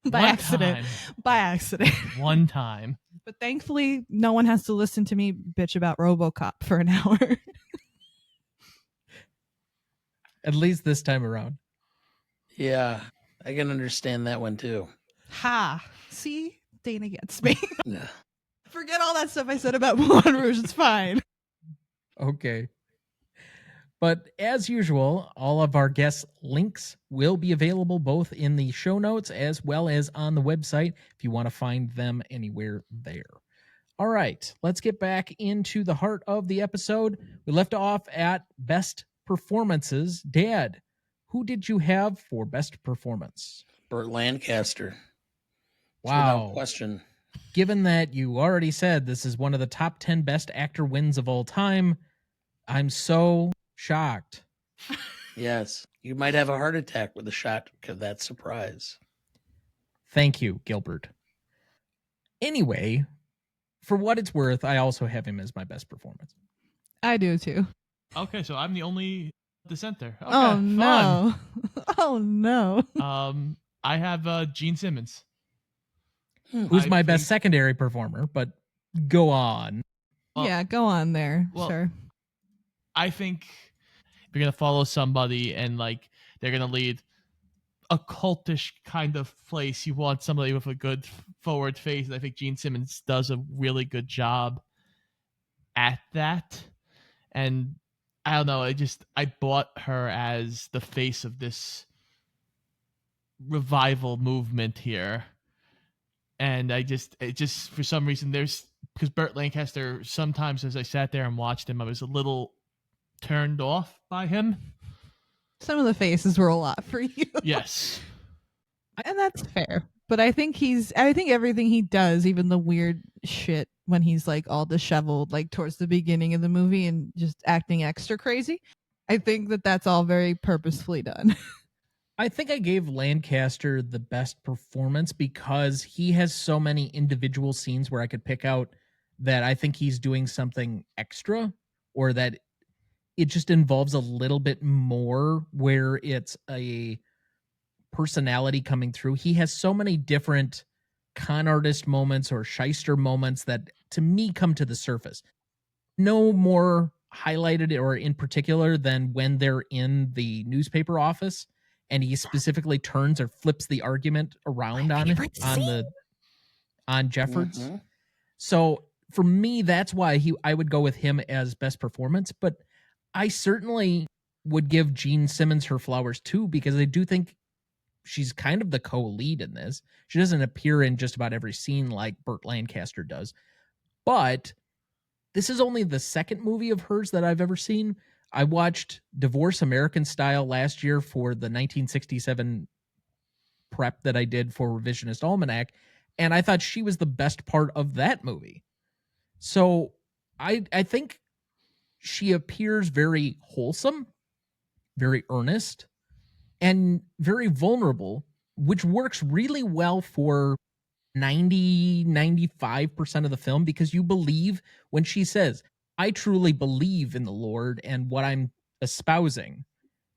by One accident. time. By accident. One time. But thankfully, no one has to listen to me bitch about RoboCop for an hour. At least this time around. Yeah, I can understand that one too. Ha! See? Dana gets me. Yeah. Forget all that stuff I said about Moulin Rouge. It's fine. Okay. But as usual, all of our guest links will be available both in the show notes as well as on the website if you want to find them anywhere there. All right, let's get back into the heart of the episode. We left off at best performances. Dad, who did you have for best performance? Burt Lancaster. Wow. Without question. Given that you already said this is one of the top 10 best actor wins of all time, I'm so shocked. Yes. You might have a heart attack with a shot of that surprise. Thank you, Gilbert. Anyway, for what it's worth, I also have him as my best performance. I do too. Okay, so I'm the only dissenter. Okay, Oh fun. no. Oh no. I have Gene Simmons. Who's I my best think- secondary performer, but go on. Well- Yeah, go on there. well, Sure. I think if you're gonna follow somebody and like they're gonna lead a cultish kind of place, you want somebody with a good forward face. And I think Gene Simmons does a really good job at that. And I don't know, I bought her as the face of this revival movement here. And it just for some reason because Burt Lancaster, sometimes as I sat there and watched him, I was a little turned off by him. Some of the faces were a lot for you. Yes. And that's fair. But I think everything he does, even the weird shit when he's like all disheveled, like towards the beginning of the movie and just acting extra crazy, I think that that's all very purposefully done. I think I gave Lancaster the best performance because he has so many individual scenes where I could pick out that I think he's doing something extra or that it just involves a little bit more where it's a personality coming through. He has so many different con artist moments or shyster moments that to me come to the surface. No more highlighted or in particular than when they're in the newspaper office and he specifically turns or flips the argument around on Jeffords. Mm-hmm. So for me, that's why I would go with him as best performance. But I certainly would give Gene Simmons her flowers too, because I do think she's kind of the co-lead in this. She doesn't appear in just about every scene like Burt Lancaster does. But this is only the second movie of hers that I've ever seen. I watched Divorce American Style last year for the 1967 prep that I did for Revisionist Almanac, and I thought she was the best part of that movie. So I think she appears very wholesome, very earnest, and very vulnerable, which works really well for 95% of the film, because you believe when she says, I truly believe in the Lord and what I'm espousing.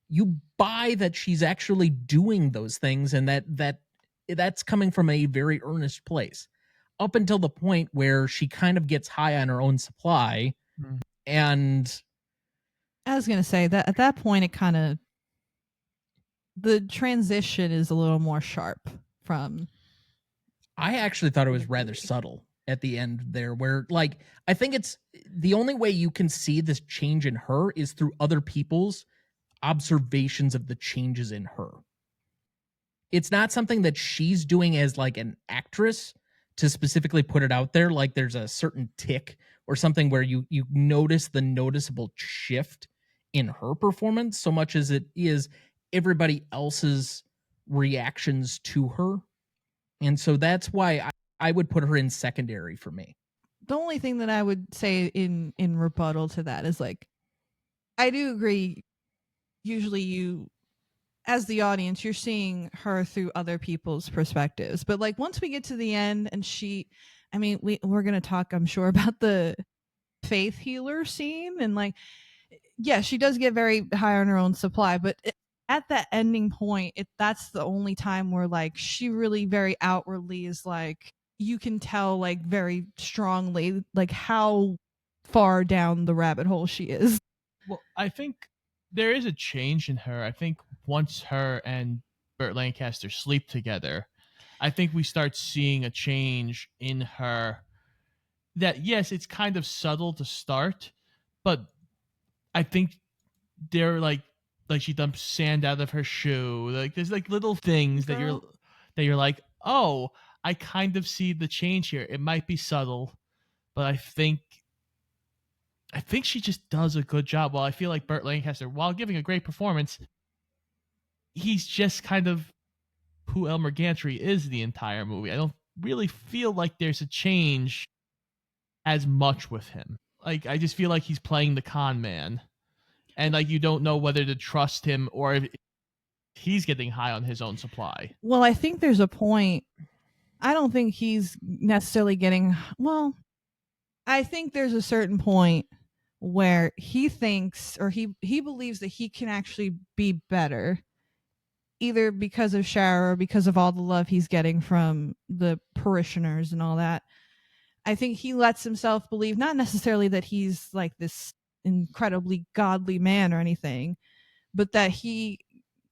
You buy that she's actually doing those things, and that's coming from a very earnest place, up until the point where she kind of gets high on her own supply. And I was gonna say that at that point, it kind of, the transition is a little more sharp from. I actually thought it was rather subtle at the end there, where, like, I think it's the only way you can see this change in her is through other people's observations of the changes in her. It's not something that she's doing as like an actress to specifically put it out there. Like there's a certain tick or something where you notice the noticeable shift in her performance, so much as it is everybody else's reactions to her. And so that's why I would put her in secondary for me. The only thing that I would say in rebuttal to that is, like, I do agree. Usually you, as the audience, you're seeing her through other people's perspectives. But like once we get to the end and we're going to talk, I'm sure, about the faith healer scene. And like, yeah, she does get very high on her own supply, but at that ending point, that's the only time where like she really very outwardly is like, you can tell like very strongly like how far down the rabbit hole she is. Well, I think there is a change in her. I think once her and Burt Lancaster sleep together, I think we start seeing a change in her that, yes, it's kind of subtle to start, but I think they're like she dumps sand out of her shoe. Like there's like little things that you're like, oh, I kind of see the change here. It might be subtle, but I think she just does a good job. While I feel like Burt Lancaster, while giving a great performance, he's just kind of who Elmer Gantry is the entire movie. I don't really feel like there's a change as much with him. Like I just feel like he's playing the con man, and like you don't know whether to trust him or if he's getting high on his own supply. Well, I think there's a point. I don't think he's necessarily getting. Well, I think there's a certain point where he thinks, or he believes that he can actually be better, either because of Shara or because of all the love he's getting from the parishioners and all that. I think he lets himself believe, not necessarily that he's like this incredibly godly man or anything, but that he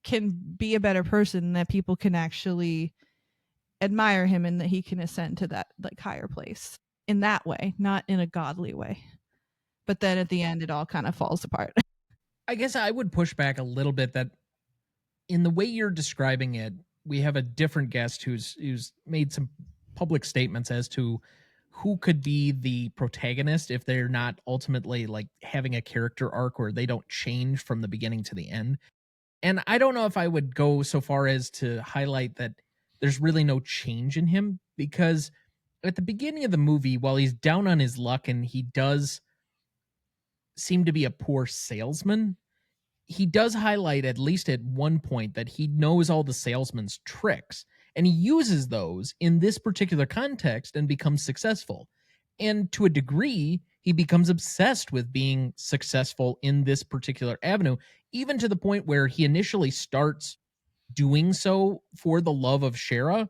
can be a better person, and that people can actually admire him, and that he can ascend to that like higher place in that way, not in a godly way. But then at the end, it all kind of falls apart. I guess I would push back a little bit that in the way you're describing it, we have a different guest who's made some public statements as to who could be the protagonist if they're not ultimately like having a character arc where they don't change from the beginning to the end. And I don't know if I would go so far as to highlight that there's really no change in him, because at the beginning of the movie, while he's down on his luck and he does seem to be a poor salesman, he does highlight at least at one point that he knows all the salesman's tricks, and he uses those in this particular context and becomes successful. And to a degree, he becomes obsessed with being successful in this particular avenue, even to the point where he initially starts doing so for the love of Shara.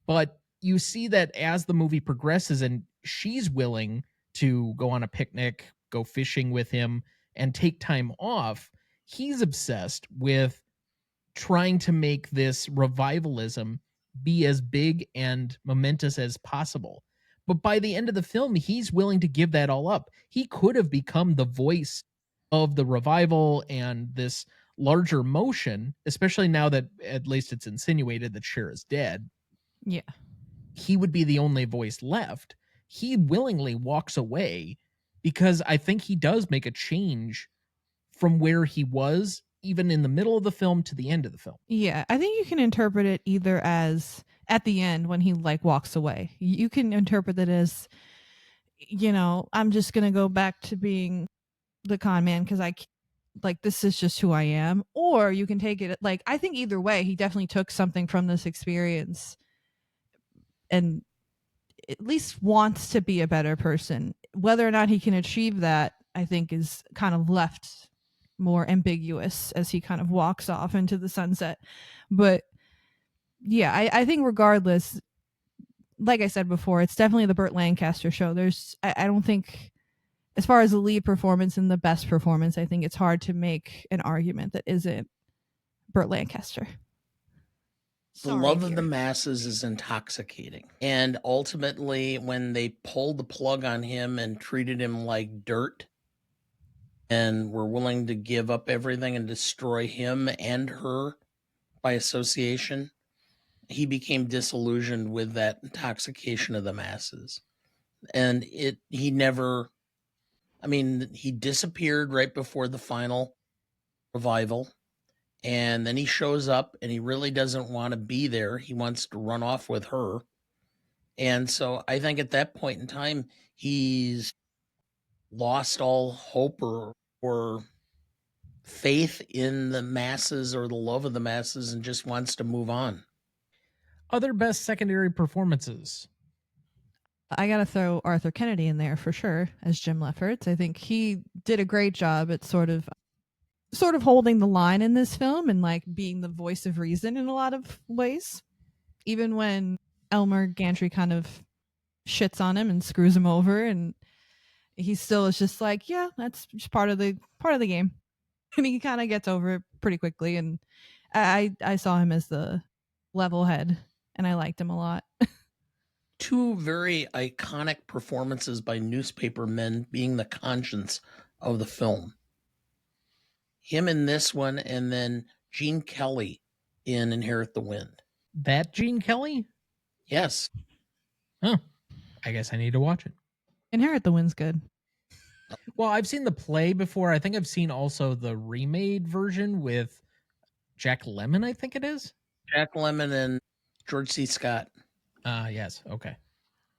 But you see that as the movie progresses and she's willing to go on a picnic, go fishing with him, and take time off, he's obsessed with trying to make this revivalism be as big and momentous as possible. But by the end of the film, he's willing to give that all up. He could have become the voice of the revival and this larger motion, especially now that at least it's insinuated that Shara's dead. Yeah. He would be the only voice left. He willingly walks away because I think he does make a change from where he was even in the middle of the film to the end of the film. Yeah, I think you can interpret it either as at the end when he like walks away. You can interpret it as, I'm just going to go back to being the con man because this is just who I am. Or you can take it like, I think either way, he definitely took something from this experience and at least wants to be a better person. Whether or not he can achieve that, I think is kind of left more ambiguous as he kind of walks off into the sunset. But yeah, I think regardless, like I said before, it's definitely the Burt Lancaster show. I don't think, as far as the lead performance and the best performance, I think it's hard to make an argument that isn't Burt Lancaster. The love of the masses is intoxicating. And ultimately, when they pulled the plug on him and treated him like dirt and were willing to give up everything and destroy him and her by association, he became disillusioned with that intoxication of the masses. And he disappeared right before the final revival. And then he shows up and he really doesn't want to be there. He wants to run off with her. And so I think at that point in time, he's lost all hope or faith in the masses or the love of the masses and just wants to move on. Other best secondary performances. I got to throw Arthur Kennedy in there for sure as Jim Lefferts. I think he did a great job at sort of holding the line in this film and like being the voice of reason in a lot of ways. Even when Elmer Gantry kind of shits on him and screws him over, and he still is just like, yeah, that's just part of the game. And he kind of gets over it pretty quickly. And I saw him as the level head and I liked him a lot. Two very iconic performances by newspaper men being the conscience of the film. Him in this one, and then Gene Kelly in Inherit the Wind. That Gene Kelly? Yes. Huh. I guess I need to watch it. Inherit the Wind's good. Well, I've seen the play before. I think I've seen also the remade version with Jack Lemmon, I think it is. Jack Lemmon and George C. Scott. Yes. Okay.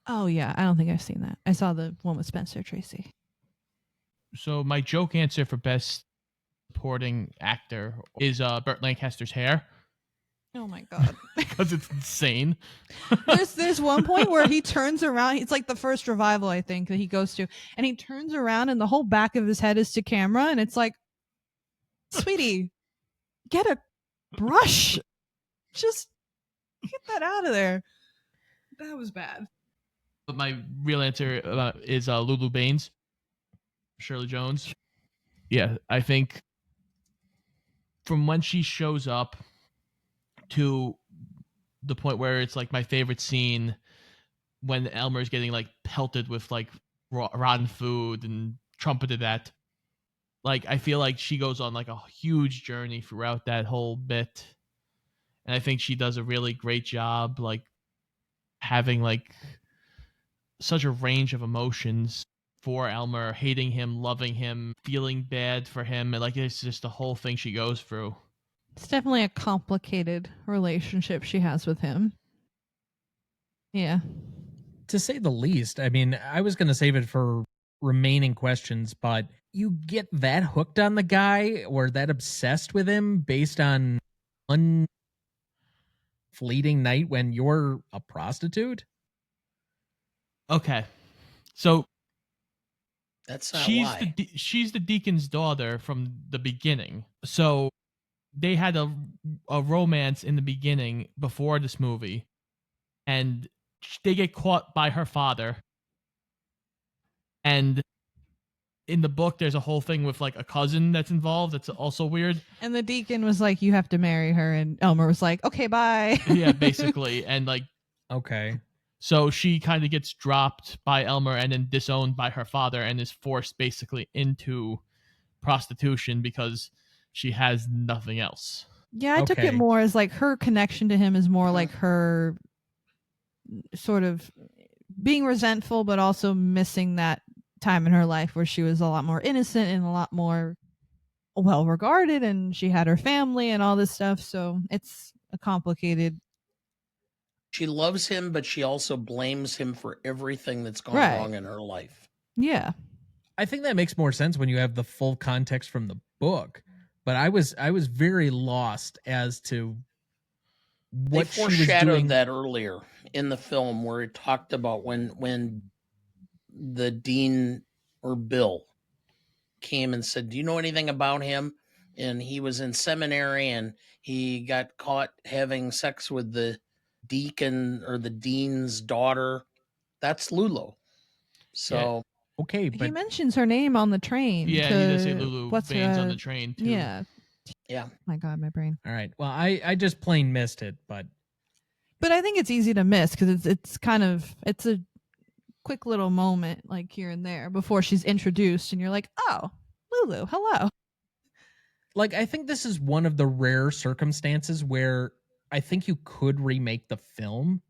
Oh, yeah. I don't think I've seen that. I saw the one with Spencer Tracy. So my joke answer for best supporting actor is Burt Lancaster's hair. Oh my god. Because it's insane. There's one point where he turns around. It's like the first revival, I think, that he goes to, and he turns around and the whole back of his head is to camera, and it's like, sweetie, get a brush. Just get that out of there. That was bad. But my real answer is Lulu Baines, Shirley Jones. Yeah, I think from when she shows up to the point where it's like my favorite scene when Elmer's getting like pelted with like rotten food and trumpeted at. Like, I feel like she goes on like a huge journey throughout that whole bit. And I think she does a really great job, like having like such a range of emotions for Elmer, hating him, loving him, feeling bad for him. And like, it's just the whole thing she goes through. It's definitely a complicated relationship she has with him. Yeah. To say the least. I mean, I was going to save it for remaining questions, but you get that hooked on the guy or that obsessed with him based on one fleeting night when you're a prostitute? Okay. So that's not why. She's the deacon's daughter from the beginning. So they had a romance in the beginning before this movie, and they get caught by her father. And in the book, there's a whole thing with like a cousin that's involved. That's also weird. And the deacon was like, you have to marry her. And Elmer was like, okay, bye. Yeah, basically. And like, okay. So she kind of gets dropped by Elmer and then disowned by her father and is forced basically into prostitution because she has nothing else. Yeah, I took it more as like her connection to him is more like her sort of being resentful, but also missing that time in her life where she was a lot more innocent and a lot more well regarded and she had her family and all this stuff. So it's a complicated. She loves him, but she also blames him for everything that's gone Right. wrong in her life. Yeah. I think that makes more sense when you have the full context from the book. But I was very lost as to what they she was foreshadowed doing. that earlier in the film, where it talked about when the dean or Bill came and said, "Do you know anything about him?" And he was in seminary and he got caught having sex with the deacon or the dean's daughter. That's Lulu. So Okay, He but mentions her name on the train. Yeah, he does say to- Lulu what's Baines on her- the train too. Yeah. yeah, My God, my brain. all right. Well, I just plain missed it, but But I think it's easy to miss because it's kind of it's a quick little moment like here and there before she's introduced, and you're like, oh, Lulu, hello. like I think this is one of the rare circumstances where I think you could remake the film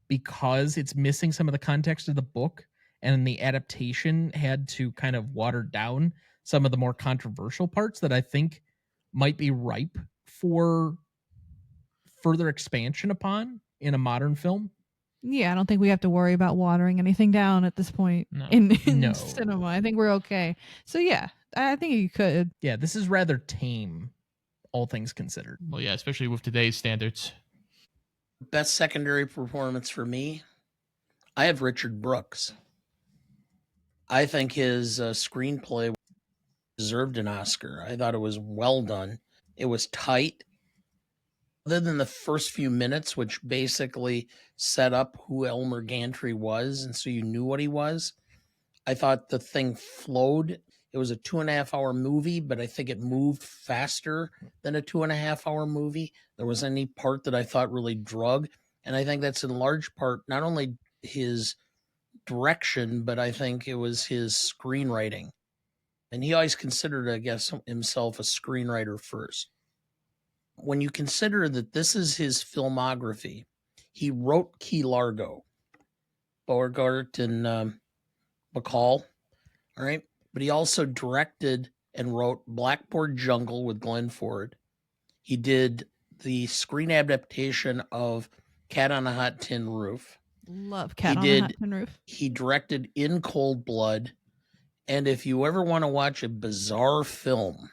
because it's missing some of the context of the book, and the adaptation had to kind of water down some of the more controversial parts that I think might be ripe for further expansion upon in a modern film. Yeah, I don't think we have to worry about watering anything down at this point No. in No. cinema. I think we're okay. So yeah, I think you could. Yeah, this is rather tame, all things considered. Well, yeah, especially with today's standards. best secondary performance for me, I have Richard Brooks. I think his screenplay deserved an Oscar. I thought it was well done. It was tight. Other than the first few minutes, which basically set up who Elmer Gantry was, and so you knew what he was, I thought the thing flowed. It was a 2.5-hour movie, but I think it moved faster than a 2.5-hour movie. There was any part that I thought really drug. And I think that's in large part not only his direction, but I think it was his screenwriting. And he always considered, I guess, himself a screenwriter first. When you consider that this is his filmography, he wrote Key Largo, Beauregard and McCall, all right? But he also directed and wrote Blackboard Jungle with Glenn Ford. He did the screen adaptation of Cat on a Hot Tin Roof. Love Cat on a Hot Tin Roof. He directed In Cold Blood. And if you ever want to watch a bizarre film,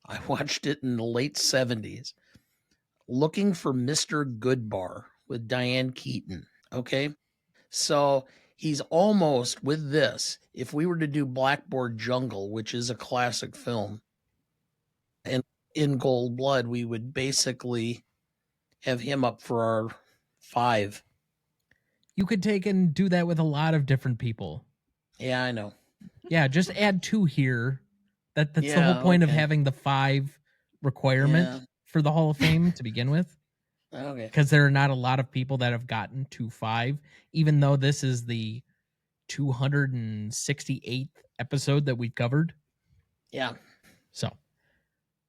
I watched it in the late 70s, Looking for Mr. Goodbar with Diane Keaton. Okay? So he's almost, with this, if we were to do Blackboard Jungle, which is a classic film, and In Cold Blood, we would basically have him up for our 5. You could take and do that with a lot of different people. Yeah, I know. Yeah, just add 2 here. That's the Yeah, whole point of okay. having the 5 requirement Yeah. for the Hall of Fame to begin with. Okay. Because there are not a lot of people that have gotten to 5, even though this is the 268th episode that we've covered. Yeah. So,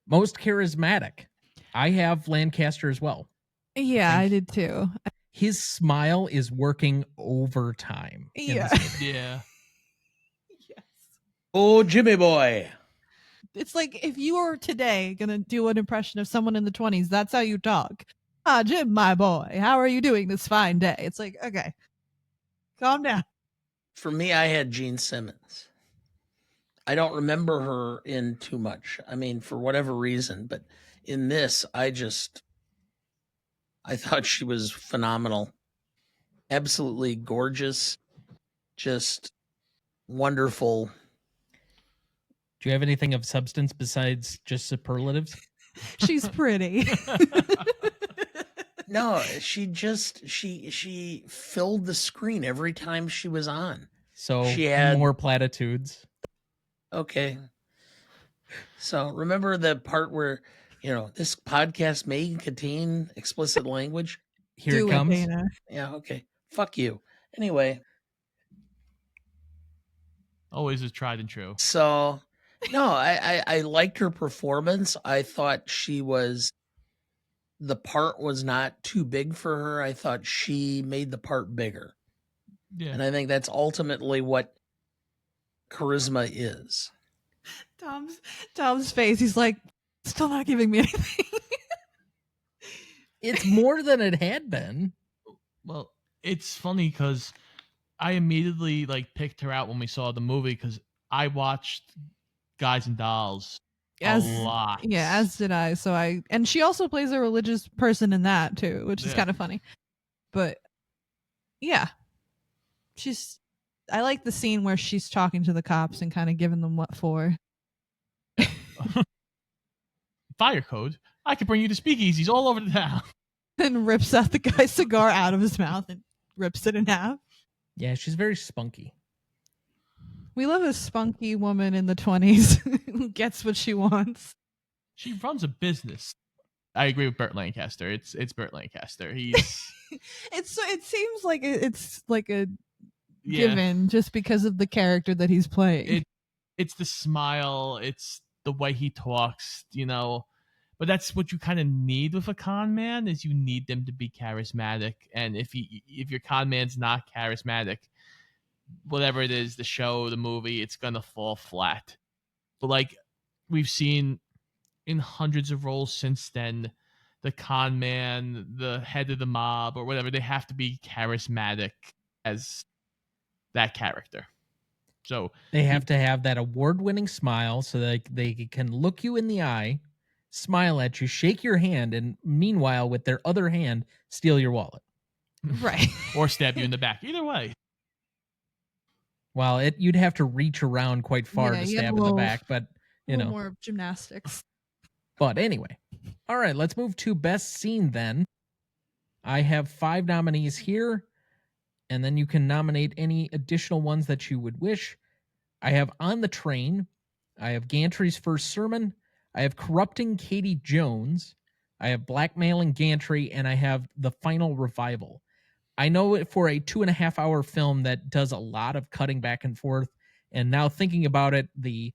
most charismatic. I have Lancaster as well. Yeah, I did too. His smile is working overtime. in Yeah. this movie. Yeah. Yes. Oh, Jimmy boy. It's like if you were today gonna do an impression of someone in the 20s, that's how you talk. Ah, Jim, my boy, how are you doing this fine day? It's like, okay, calm down. For me, I had Gene Simmons. I don't remember her in too much. I mean, for whatever reason, but in this, I thought she was phenomenal. Absolutely gorgeous. Just wonderful. Do you have anything of substance besides just superlatives? She's pretty. No, she filled the screen every time she was on. So She had- more platitudes. Okay. So remember the part where, this podcast may contain explicit language? Here Do it comes. Dana. Yeah, okay. Fuck you. Anyway, Always is tried and true. so no, I liked her performance. I thought the part was not too big for her. I thought she made the part bigger. Yeah. And I think that's ultimately what charisma is. Tom's face. He's like, still not giving me anything. It's more than it had been. Well, it's funny because I immediately picked her out when we saw the movie because I watched Guys and Dolls a lot. Yeah, as did I. And she also plays a religious person in that too, which is kind of funny. But yeah, I like the scene where she's talking to the cops and kind of giving them what for. Fire code. I could bring you to speakeasies all over the town. And rips out the guy's cigar out of his mouth and rips it in half. Yeah, she's very spunky. We love a spunky woman in the 20s who gets what she wants. She runs a business. I agree with Burt Lancaster. It's Burt Lancaster. He's it seems like it's like a given just because of the character that he's playing. It's the smile, it's the way he talks, But that's what you kind of need with a con man is you need them to be charismatic. And if your con man's not charismatic, whatever it is, the show, the movie, it's gonna fall flat. But we've seen in hundreds of roles since then, the con man, the head of the mob, or whatever, they have to be charismatic as that character. So they have to have that award-winning smile so that they can look you in the eye, smile at you, shake your hand, and meanwhile, with their other hand, steal your wallet. Right. Or stab you in the back. Either way. Well, you'd have to reach around quite far to stab in the back, but more gymnastics. But anyway, all right, let's move to best scene then. I have 5 nominees here, and then you can nominate any additional ones that you would wish. I have On the Train. I have Gantry's first sermon. I have Corrupting Katie Jones. I have Blackmailing Gantry, and I have The Final Revival. I know for a 2.5-hour film that does a lot of cutting back and forth, and now thinking about it, the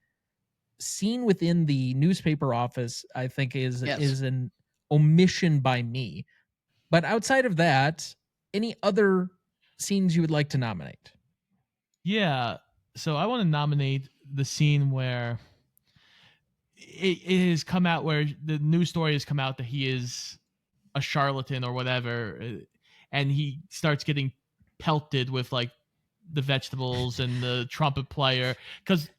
scene within the newspaper office, I think, is an omission by me. But outside of that, any other scenes you would like to nominate? Yeah, so I want to nominate the scene where it has come out, where the news story has come out that he is a charlatan or whatever, and he starts getting pelted with the vegetables and the trumpet player, because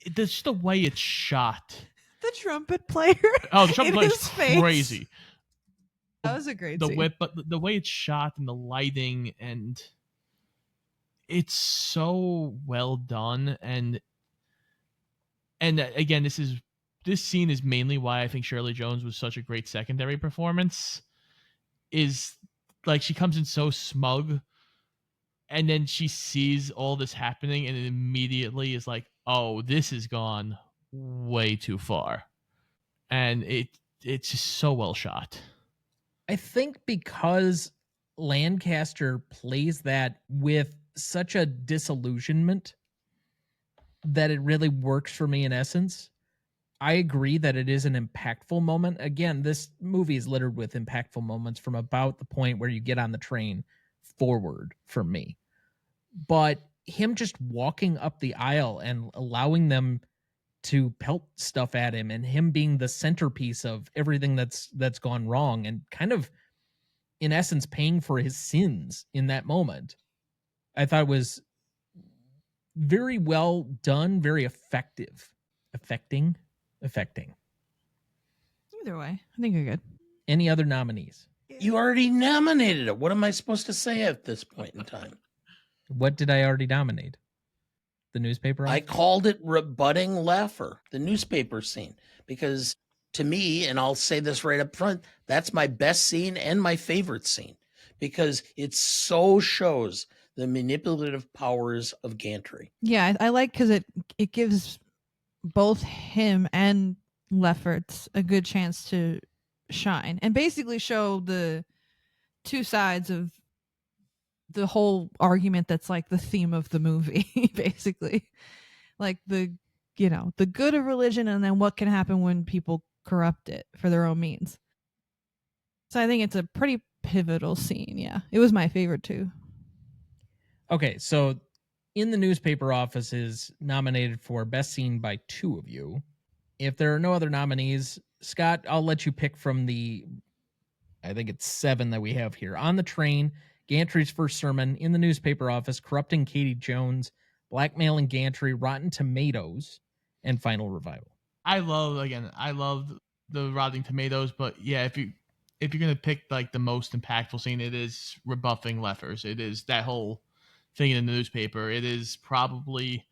it's just the way it's shot. The trumpet player. Oh, the trumpet player is crazy. That was a great scene. Whip, but the way it's shot and the lighting, and it's so well done. And again, this scene is mainly why I think Shirley Jones was such a great secondary performance. Is she comes in so smug, and then she sees all this happening, and it immediately is like, oh, this has gone way too far. And it's just so well shot. I think because Lancaster plays that with such a disillusionment that it really works for me in essence. I agree that it is an impactful moment. Again, this movie is littered with impactful moments from about the point where you get on the train forward for me. But him just walking up the aisle and allowing them to pelt stuff at him, and him being the centerpiece of everything that's gone wrong, and kind of in essence paying for his sins in that moment, I thought was very well done, very effective. Affecting. Either way, I think you're good. Any other nominees? You already nominated it. What am I supposed to say at this point in time? What did I already nominate? The newspaper? I called it Rebutting Laugher, the newspaper scene, because to me, and I'll say this right up front, that's my best scene and my favorite scene, because it so shows the manipulative powers of Gantry. Yeah, I like because it gives both him and Lefferts a good chance to shine and basically show the two sides of the whole argument that's the theme of the movie, basically. The good of religion, and then what can happen when people corrupt it for their own means. So I think it's a pretty pivotal scene. Yeah, it was my favorite too. Okay, so In the Newspaper Office is nominated for Best Scene by 2 of you. If there are no other nominees, Scott, I'll let you pick from I think it's 7 that we have here. On the Train, Gantry's First Sermon, In the Newspaper Office, Corrupting Katie Jones, Blackmailing Gantry, Rotten Tomatoes, and Final Revival. I love the Rotten Tomatoes, but yeah, if you're gonna pick like the most impactful scene, it is rebuffing Leffers. It is that whole thing in the newspaper. It is probably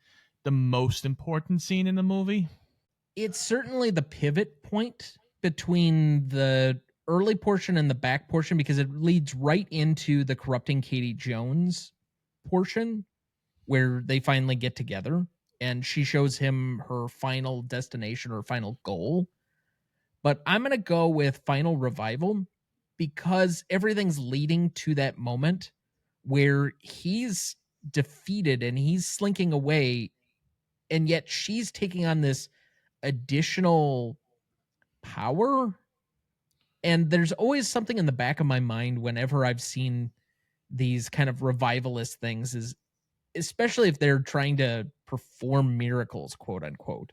the most important scene in the movie. It's certainly the pivot point between the early portion and the back portion, because it leads right into the Corrupting Katie Jones portion where they finally get together and she shows him her final destination or final goal. But I'm going to go with Final Revival because everything's leading to that moment where he's defeated and he's slinking away, and yet she's taking on this additional power. And there's always something in the back of my mind whenever I've seen these kind of revivalist things, is especially if they're trying to perform miracles, quote unquote.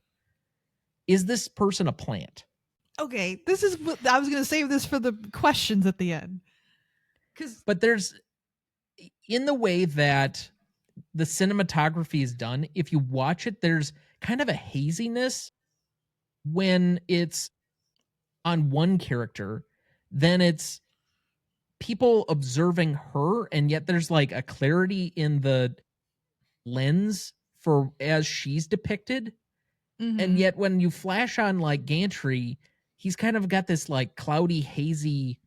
Is this person a plant? Okay, this is what I was going to save this for the questions at the end. But there's, in the way that the cinematography is done, if you watch it, there's kind of a haziness when it's on one character, then it's people observing her, and yet there's like a clarity in the lens for as she's depicted. Mm-hmm. And yet when you flash on like Gantry, he's kind of got this like cloudy, hazy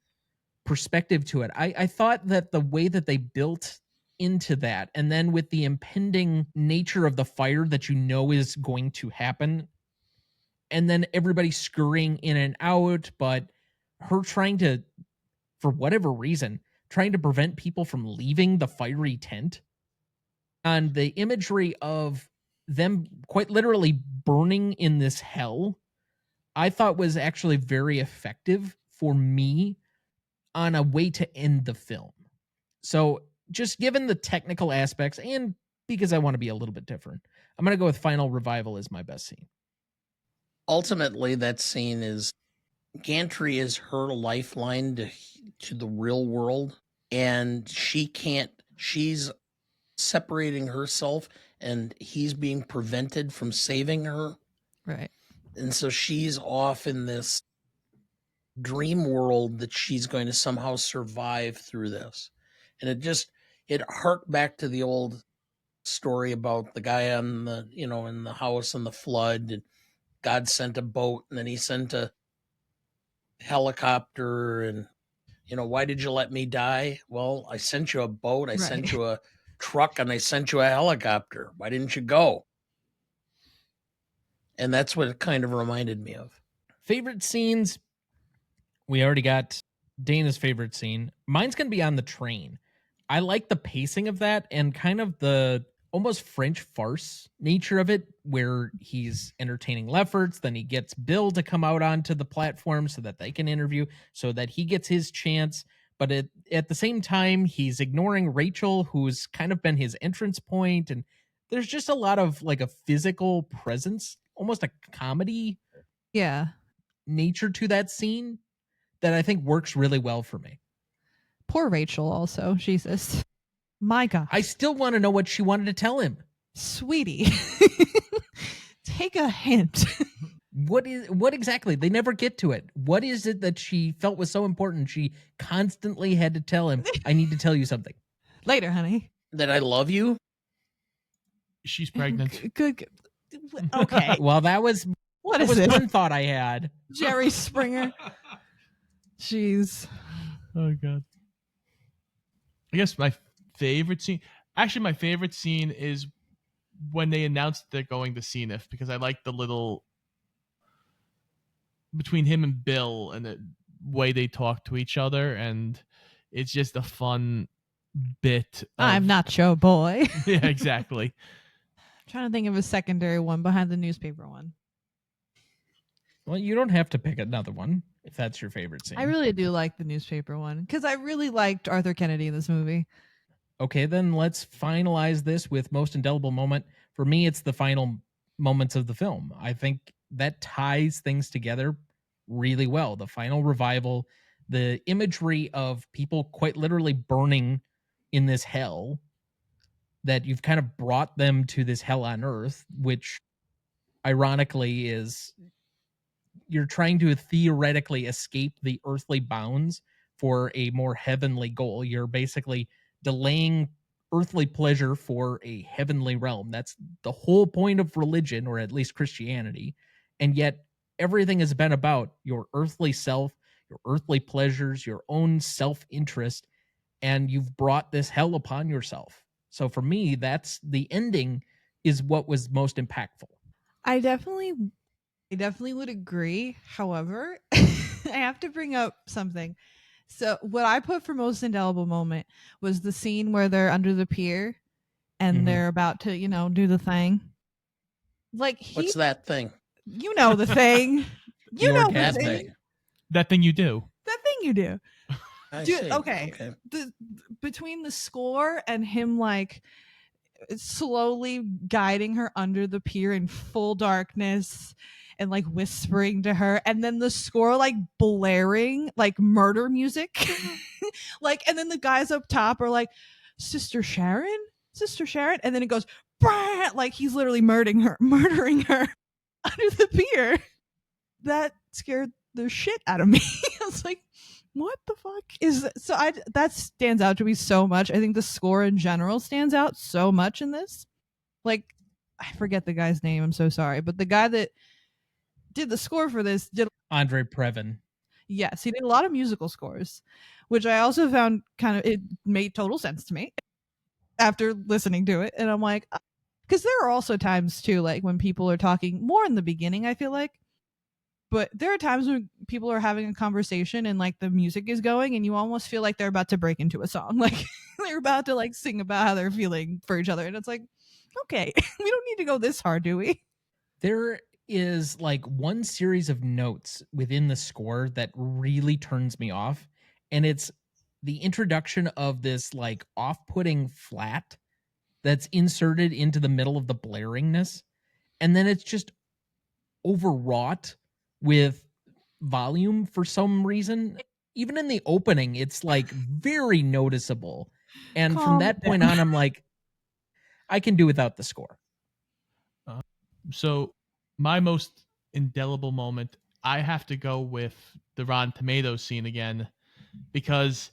perspective to it. I thought that the way that they built into that, and then with the impending nature of the fire that you know is going to happen, and then everybody scurrying in and out, but her trying to, for whatever reason, trying to prevent people from leaving the fiery tent, and the imagery of them quite literally burning in this hell, I thought was actually very effective for me on a way to end the film. So just given the technical aspects, and because I want to be a little bit different, I'm going to go with Final Revival as my best scene. Ultimately, that scene is Gantry is her lifeline to the real world, and she's separating herself, and he's being prevented from saving her. Right. And so she's off in this dream world that she's going to somehow survive through this. And it harked back to the old story about the guy on the, in the house and the flood, and God sent a boat, and then he sent a helicopter, and, why did you let me die? Well, I sent you a boat, I sent you a truck, and I sent you a helicopter. Why didn't you go? And that's what it kind of reminded me of. Favorite scenes. We already got Dana's favorite scene. Mine's going to be On the Train. I like the pacing of that and kind of the almost French farce nature of it, where he's entertaining Lefferts, then he gets Bill to come out onto the platform so that they can interview, so that he gets his chance. But at the same time, he's ignoring Rachel, who's kind of been his entrance point. And there's just a lot of like a physical presence, almost a comedy nature to that scene that I think works really well for me. Poor Rachel also. Jesus. My God. I still want to know what she wanted to tell him. Sweetie. Take a hint. What exactly? They never get to it. What is it that she felt was so important? She constantly had to tell him, I need to tell you something. Later, honey. That I love you? She's pregnant. Good. Okay. Well, that was one thought I had. Jerry Springer. Jeez. Oh, God. I guess my favorite scene is when they announced they're going to CNIF, because I like the little between him and Bill and the way they talk to each other, and it's just a fun bit. I'm not your boy. Yeah, exactly. I'm trying to think of a secondary one behind the newspaper one. Well, you don't have to pick another one if that's your favorite scene. I really do like the newspaper one because I really liked Arthur Kennedy in this movie. Okay, then let's finalize this with most indelible moment. For me, it's the final moments of the film. I think that ties things together really well. The final revival, the imagery of people quite literally burning in this hell, that you've kind of brought them to this hell on earth, which ironically is you're trying to theoretically escape the earthly bounds for a more heavenly goal. You're basically delaying earthly pleasure for a heavenly realm. That's the whole point of religion, or at least Christianity. And yet everything has been about your earthly self, your earthly pleasures, your own self-interest, and you've brought this hell upon yourself. So for me, that's the ending is what was most impactful. I definitely would agree. However, I have to bring up something. So what I put for most indelible moment was the scene where they're under the pier and they're about to, do the thing. Like What's that thing? You know the thing. You know the thing. That thing you do. That thing you do. I see. Okay. Between the score and him like slowly guiding her under the pier in full darkness and like whispering to her, and then the score like blaring like murder music. Like, and then the guys up top are like, Sister Sharon, and then it goes like he's literally murdering her under the pier. That scared the shit out of me. I was like, what the fuck is that? So that stands out to me so much. I think the score in general stands out so much in this. Like, I forget the guy's name, I'm so sorry, but the guy that did the score for this did Andre Previn. Yes, he did a lot of musical scores, which I also found it made total sense to me after listening to it. And I'm like, because there are also times too, like when people are talking more in the beginning, I feel like, but there are times when people are having a conversation and like the music is going and you almost feel like they're about to break into a song. Like they're about to like sing about how they're feeling for each other. And it's like, okay, we don't need to go this hard, do we? There is like one series of notes within the score that really turns me off. And it's the introduction of this like off-putting flat that's inserted into the middle of the blaringness. And then it's just overwrought with volume for some reason. Even in the opening, it's like very noticeable. And from that point on, I'm like, I can do without the score. So my most indelible moment, I have to go with the Rotten Tomatoes scene again, because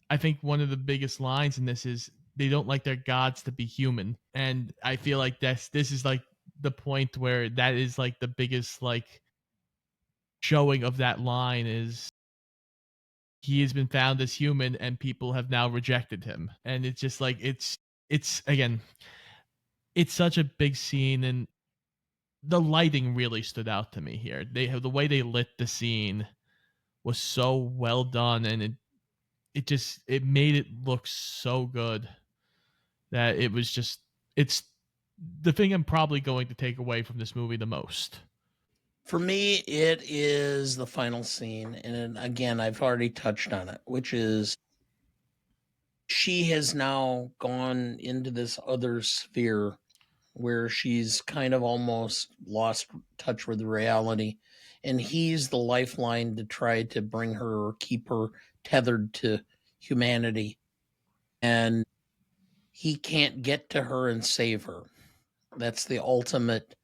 I think one of the biggest lines in this is they don't like their gods to be human. And I feel like this is like the point where that is like the biggest like showing of that line is he has been found as human and people have now rejected him. And it's just like it's again, it's such a big scene, and the lighting really stood out to me here. They have the way they lit the scene was so well done, and it made it look so good that it was just, it's the thing I'm probably going to take away from this movie the most. For me, it is the final scene. And again, I've already touched on it, which is she has now gone into this other sphere where she's kind of almost lost touch with reality. And he's the lifeline to try to bring her or keep her tethered to humanity. And he can't get to her and save her. That's the ultimate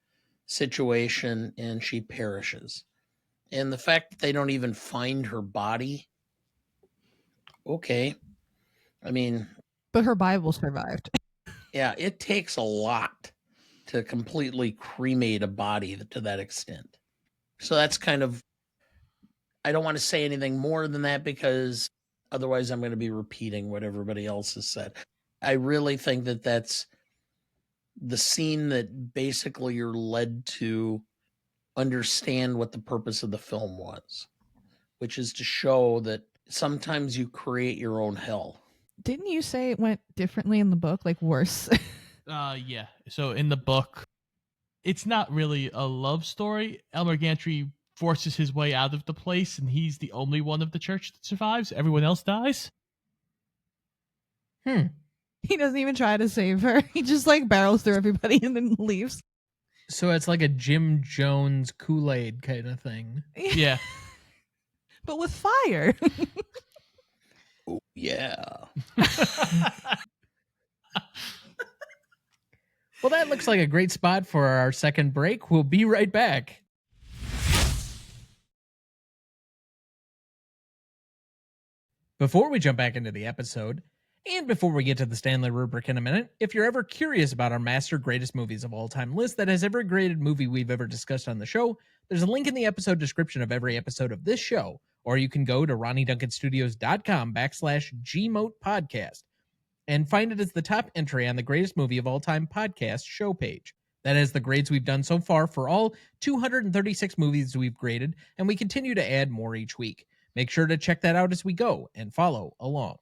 situation, and she perishes. And the fact that they don't even find her body, okay. I mean, but her Bible survived. Yeah, it takes a lot to completely cremate a body to that extent. So that's kind of, I don't want to say anything more than that because otherwise I'm going to be repeating what everybody else has said. I really think that that's the scene that basically you're led to understand what the purpose of the film was, which is to show that sometimes you create your own hell. Didn't you say it went differently in the book, like worse? Yeah. So in the book, it's not really a love story. Elmer Gantry forces his way out of the place, and he's the only one of the church that survives. Everyone else dies. He doesn't even try to save her. He just like barrels through everybody and then leaves. So it's like a Jim Jones Kool-Aid kind of thing. Yeah. But with fire. Oh, yeah. Well, that looks like a great spot for our second break. We'll be right back. Before we jump back into the episode, and before we get to the Stanley Rubric in a minute, if you're ever curious about our master greatest movies of all time list that has every graded movie we've ever discussed on the show, there's a link in the episode description of every episode of this show, or you can go to RonnieDuncanStudios.com/GMote podcast and find it as the top entry on the greatest movie of all time podcast show page. That is the grades we've done so far for all 236 movies we've graded, and we continue to add more each week. Make sure to check that out as we go and follow along.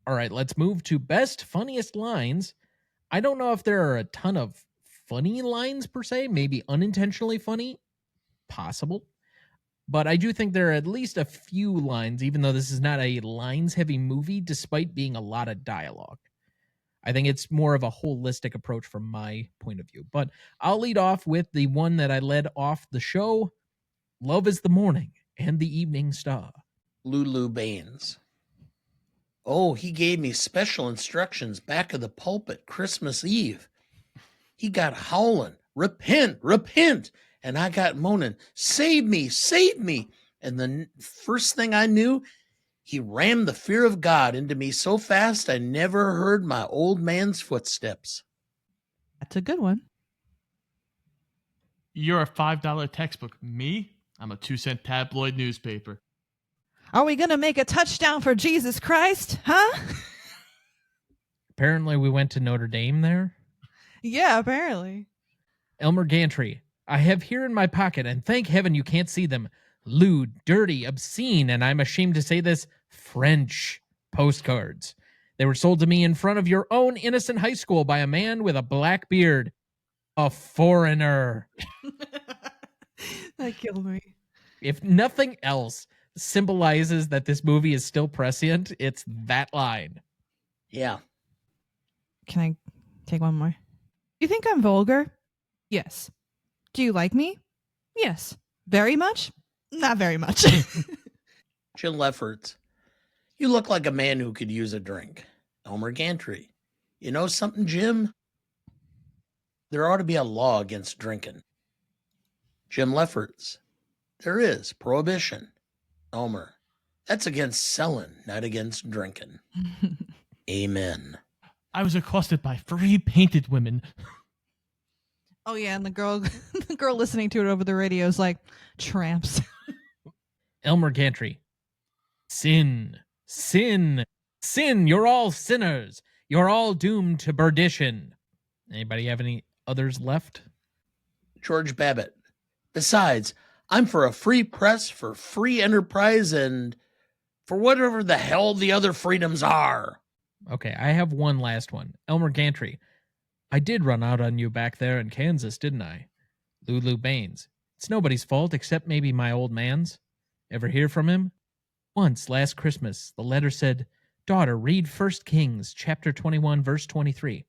All right, let's move to best funniest lines. I don't know if there are a ton of funny lines per se, maybe unintentionally funny, possible. But I do think there are at least a few lines, even though this is not a lines-heavy movie, despite being a lot of dialogue. I think it's more of a holistic approach from my point of view. But I'll lead off with the one that I led off the show. Love is the morning and the evening star. Lulu Baines. Oh, he gave me special instructions back of the pulpit Christmas Eve. He got howling, repent, repent. And I got moaning, save me, save me. And the first thing I knew, he rammed the fear of God into me so fast I never heard my old man's footsteps. That's a good one. You're a $5 textbook. Me? I'm a 2-cent tabloid newspaper. Are we going to make a touchdown for Jesus Christ? Huh? Apparently we went to Notre Dame there. Yeah, apparently. Elmer Gantry. I have here in my pocket, and thank heaven you can't see them, lewd, dirty, obscene, and I'm ashamed to say this, French postcards. They were sold to me in front of your own innocent high school by a man with a black beard. A foreigner. That killed me. If nothing else symbolizes that this movie is still prescient, it's that line. Yeah. Can I take one more? You think I'm vulgar? Yes. Do you like me? Yes. Very much? Not very much. Jill Lefferts. You look like a man who could use a drink. Elmer Gantry. You know something, Jim? There ought to be a law against drinking. Jim Lefferts. There is. Prohibition. Elmer. That's against selling, not against drinking. Amen. I was accosted by 3 painted women. Oh yeah, and the girl listening to it over the radio is like, tramps. Elmer Gantry. Sin, sin, sin. You're all sinners. You're all doomed to perdition. Anybody have any others left? George Babbitt. Besides, I'm for a free press, for free enterprise, and for whatever the hell the other freedoms are. Okay, I have one last one. Elmer Gantry. I did run out on you back there in Kansas, didn't I? Lulu Baines. It's nobody's fault except maybe my old man's. Ever hear from him? Once, last Christmas, the letter said, Daughter, read 1 Kings, chapter 21, verse 23.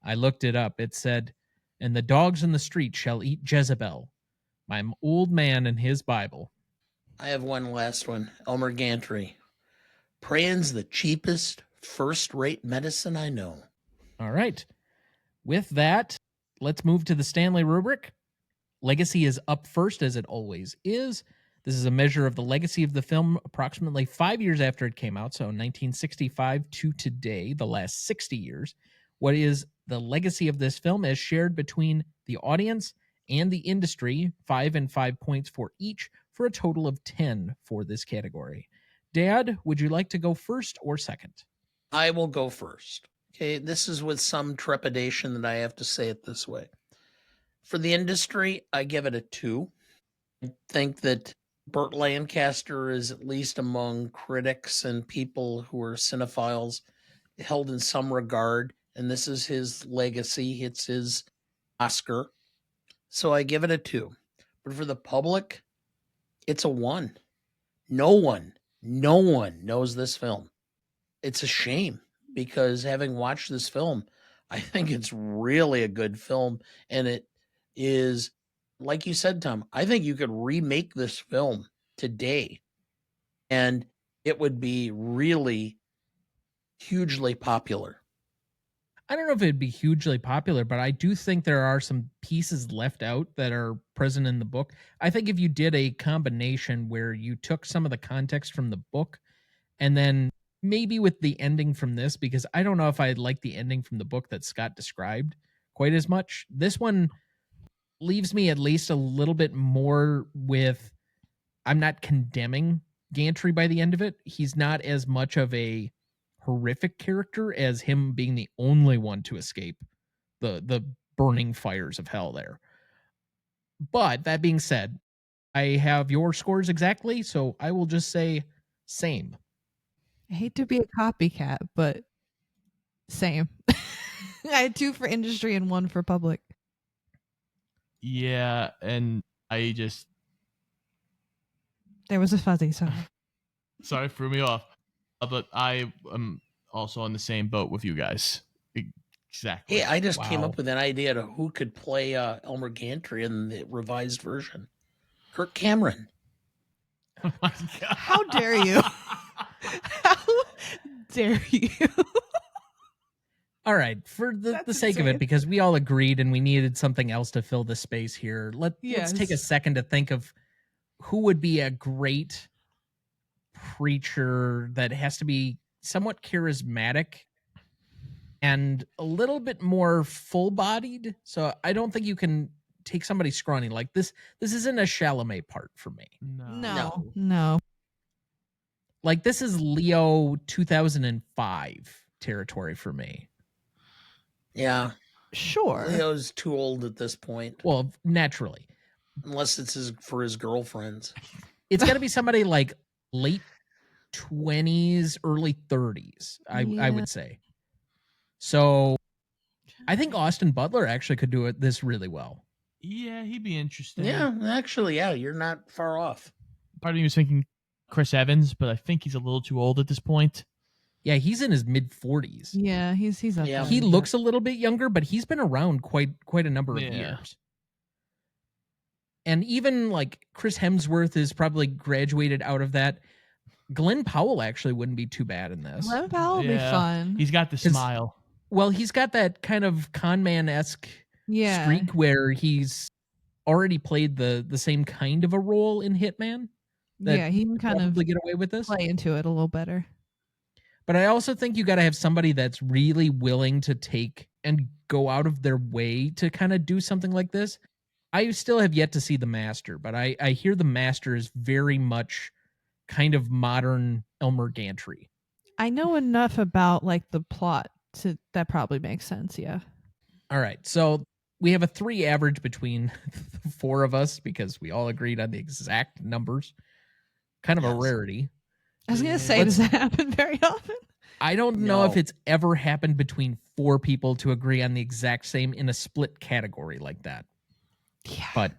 I looked it up. It said, And the dogs in the street shall eat Jezebel. My old man and his Bible. I have one last one. Elmer Gantry. Praying's the cheapest, first-rate medicine I know. All right. With that, let's move to the Stanley Rubric. Legacy is up first, as it always is. This is a measure of the legacy of the film approximately 5 years after it came out, so 1965 to today, the last 60 years. What is the legacy of this film as shared between the audience and the industry, 5 and 5 points for each, for a total of 10 for this category. Dad, would you like to go first or second? I will go first. Okay, this is with some trepidation that I have to say it this way. For the industry, I give it a 2. I think that Burt Lancaster is, at least among critics and people who are cinephiles, held in some regard, and this is his legacy. It's his Oscar. So I give it a 2. But for the public, it's a 1. No one knows this film. It's a shame because having watched this film, I think it's really a good film. And it is, like you said, Tom, I think you could remake this film today and it would be really hugely popular. I don't know if it'd be hugely popular, but I do think there are some pieces left out that are present in the book. I think if you did a combination where you took some of the context from the book and then maybe with the ending from this, because I don't know if I like the ending from the book that Scott described quite as much. This one leaves me at least a little bit more with, I'm not condemning Gantry by the end of it. He's not as much of a horrific character as him being the only one to escape the burning fires of hell there. But that being said, I have your scores exactly, so I will just say same. I hate to be a copycat, but same. I had 2 for industry and 1 for public. Yeah, and I just There was a fuzzy, sorry. sorry, threw me off. But I am also on the same boat with you guys. Exactly. Hey, I just came up with an idea to who could play Elmer Gantry in the revised version. Kirk Cameron. Oh my God. How dare you? How dare you? All right, for the sake of insane. it, because we all agreed and we needed something else to fill the space here, let's take a second to think of who would be a great preacher that has to be somewhat charismatic and a little bit more full-bodied. So I don't think you can take somebody scrawny like this. This isn't a Chalamet part for me. No. Like, this is Leo 2005 territory for me. Yeah. Sure. Leo's too old at this point. Well, naturally. Unless it's for his girlfriends. It's got to be somebody like late 20s, early 30s, I would say. So I think Austin Butler actually could do this really well. Yeah, he'd be interesting. Yeah, actually, yeah, you're not far off. Part of me was thinking Chris Evans, but I think he's a little too old at this point. Yeah, he's in his mid 40s. Yeah, he's up Yeah. there. He looks a little bit younger, but he's been around quite a number of years. And even like Chris Hemsworth is probably graduated out of that. Glenn Powell actually wouldn't be too bad in this. Glenn Powell would be fun. He's got the smile. Well, he's got that kind of con man-esque streak where he's already played the same kind of a role in Hitman. Yeah, he can kind of get away with this. Play into it a little better. But I also think you got to have somebody that's really willing to take and go out of their way to kind of do something like this. I still have yet to see The Master, but I hear The Master is very much kind of modern Elmer Gantry. I know enough about like the plot that probably makes sense, yeah. All right, so we have a 3 average between the 4 of us because we all agreed on the exact numbers. Kind of a rarity. I was going to say, does that happen very often? I don't know if it's ever happened between 4 people to agree on the exact same in a split category like that. Yeah. But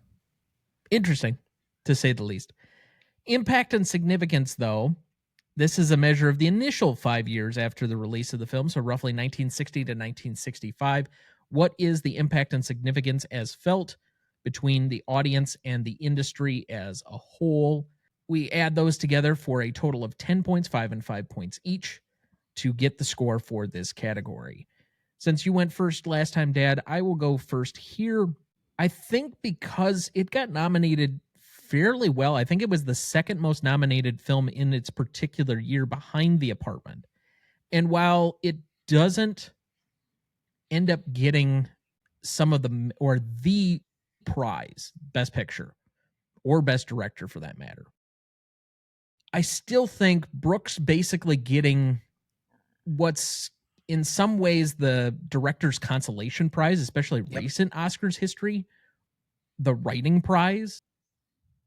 interesting, to say the least. Impact and significance, though. This is a measure of the initial 5 years after the release of the film, so roughly 1960 to 1965. What is the impact and significance as felt between the audience and the industry as a whole? We add those together for a total of 10 points, 5 and 5 points each, to get the score for this category. Since you went first last time, Dad, I will go first here. I think because it got nominated fairly well. I think it was the second most nominated film in its particular year behind The Apartment. And while it doesn't end up getting some of the, or the prize, Best Picture, or Best Director for that matter, I still think Brooks basically getting what's in some ways the director's consolation prize, especially recent Oscars history, the writing prize.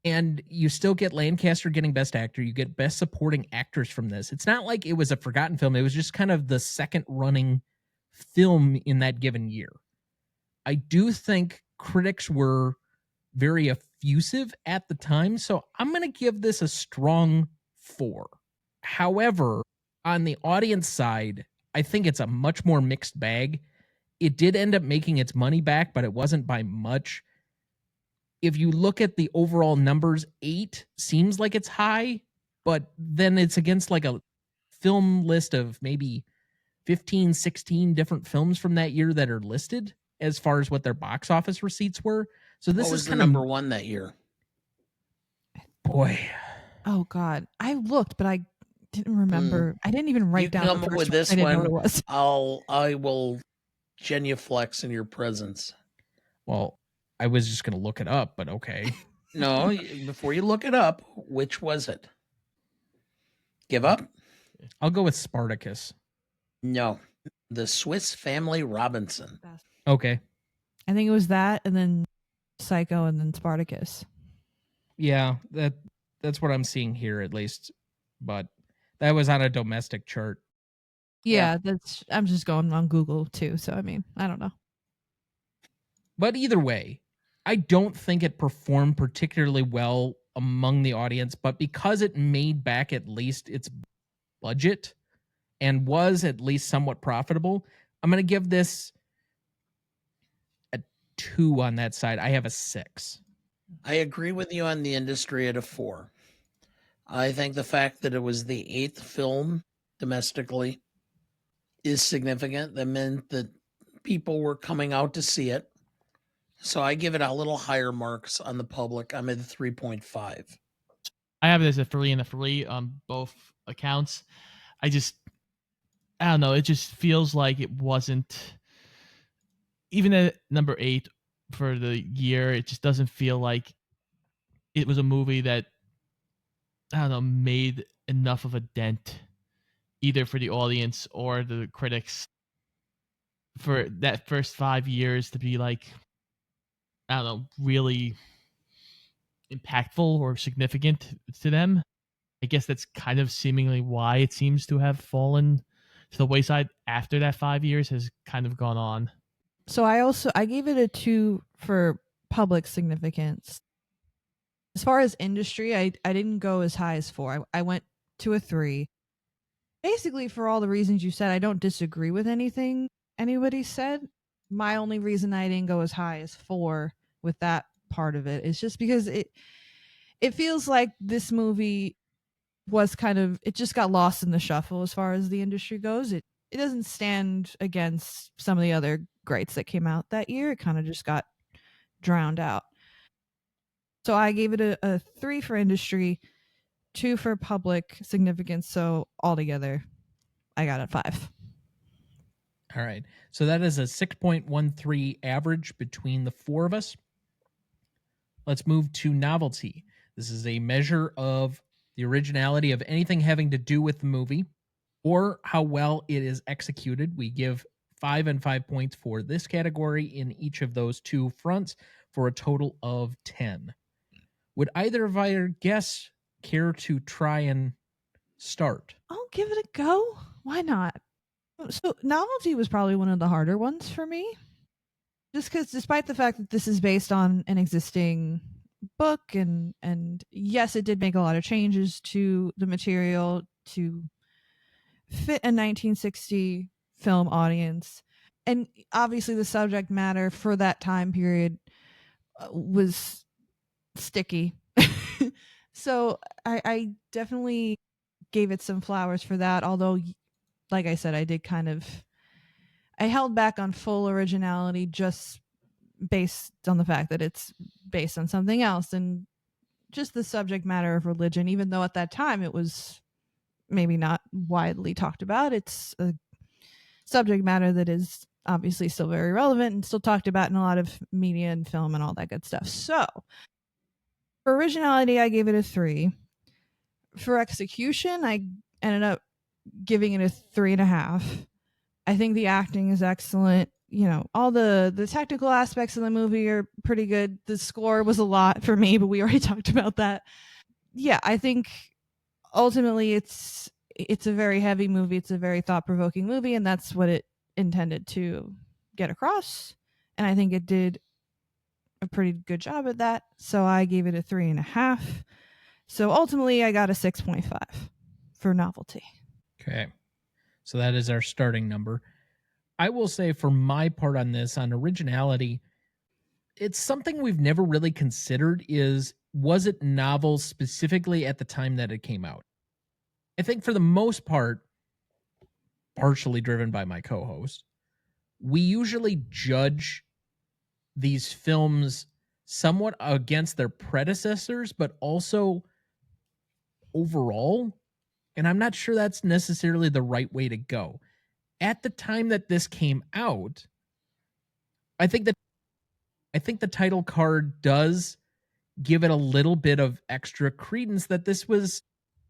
And you still get Lancaster getting Best Actor. You get Best Supporting Actress from this. It's not like it was a forgotten film. It was just kind of the second running film in that given year. I do think critics were very effusive at the time, so I'm going to give this a strong 4. However, on the audience side, I think it's a much more mixed bag. It did end up making its money back, but it wasn't by much. If you look at the overall numbers, 8 seems like it's high, but then it's against like a film list of maybe 15, 16 different films from that year that are listed as far as what their box office receipts were. So this What is was the kind number of, one that year? boy, Oh God, I looked, but I didn't remember. I didn't even You write down come the up first with one. this I didn't know one. what it was. I will genuflex in your presence. well, I was just going to look it up, but okay. No, before you look it up, which was it? Give up? I'll go with Spartacus. No. The Swiss Family Robinson. Okay. I think it was that, and then Psycho, and then Spartacus. Yeah, that's what I'm seeing here at least. But that was on a domestic chart. Yeah, that's. I'm just going on Google too, so I mean, I don't know. But either way, I don't think it performed particularly well among the audience, but because it made back at least its budget and was at least somewhat profitable, I'm going to give this a 2 on that side. I have a 6. I agree with you on the industry at a 4. I think the fact that it was the 8th film domestically is significant. That meant that people were coming out to see it. So I give it a little higher marks on the public. I'm at 3.5. I have it as a 3 and a 3 on both accounts. I don't know. It just feels like it wasn't, even at number 8 for the year, it just doesn't feel like it was a movie that, I don't know, made enough of a dent either for the audience or the critics for that first 5 years to be like, I don't know, really impactful or significant to them. I guess that's kind of seemingly why it seems to have fallen to the wayside after that 5 years has kind of gone on. So I gave it a 2 for public significance. As far as industry, I didn't go as high as 4. I went to a 3. Basically, for all the reasons you said, I don't disagree with anything anybody said. My only reason I didn't go as high as 4 with that part of it is just because it feels like this movie was kind of, it just got lost in the shuffle as far as the industry goes. It doesn't stand against some of the other greats that came out that year. It kind of just got drowned out. So I gave it a 3 for industry, 2 for public significance. So altogether, I got a 5. All right. So that is a 6.13 average between the 4 of us. Let's move to novelty. This is a measure of the originality of anything having to do with the movie or how well it is executed. We give 5 and 5 points for this category in each of those 2 fronts for a total of 10. Would either of our guests care to try and start? I'll give it a go. Why not? So novelty was probably one of the harder ones for me. Just because despite the fact that this is based on an existing book and yes, it did make a lot of changes to the material to fit a 1960 film audience. And obviously the subject matter for that time period was sticky. So I definitely gave it some flowers for that. Although, like I said, I held back on full originality just based on the fact that it's based on something else and just the subject matter of religion, even though at that time it was maybe not widely talked about. It's a subject matter that is obviously still very relevant and still talked about in a lot of media and film and all that good stuff. So for originality, I gave it a 3. For execution, I ended up giving it a 3.5. I think the acting is excellent. You know, all the technical aspects of the movie are pretty good. The score was a lot for me, but we already talked about that. Yeah, I think ultimately it's a very heavy movie. It's a very thought-provoking movie, and that's what it intended to get across. And I think it did a pretty good job at that. So I gave it a 3.5. So ultimately I got a 6.5 for novelty. Okay. So that is our starting number. I will say for my part on this, on originality, it's something we've never really considered was it novel specifically at the time that it came out? I think for the most part, partially driven by my co-host, we usually judge these films somewhat against their predecessors, but also overall. And I'm not sure that's necessarily the right way to go. At the time that this came out, I think the title card does give it a little bit of extra credence that this was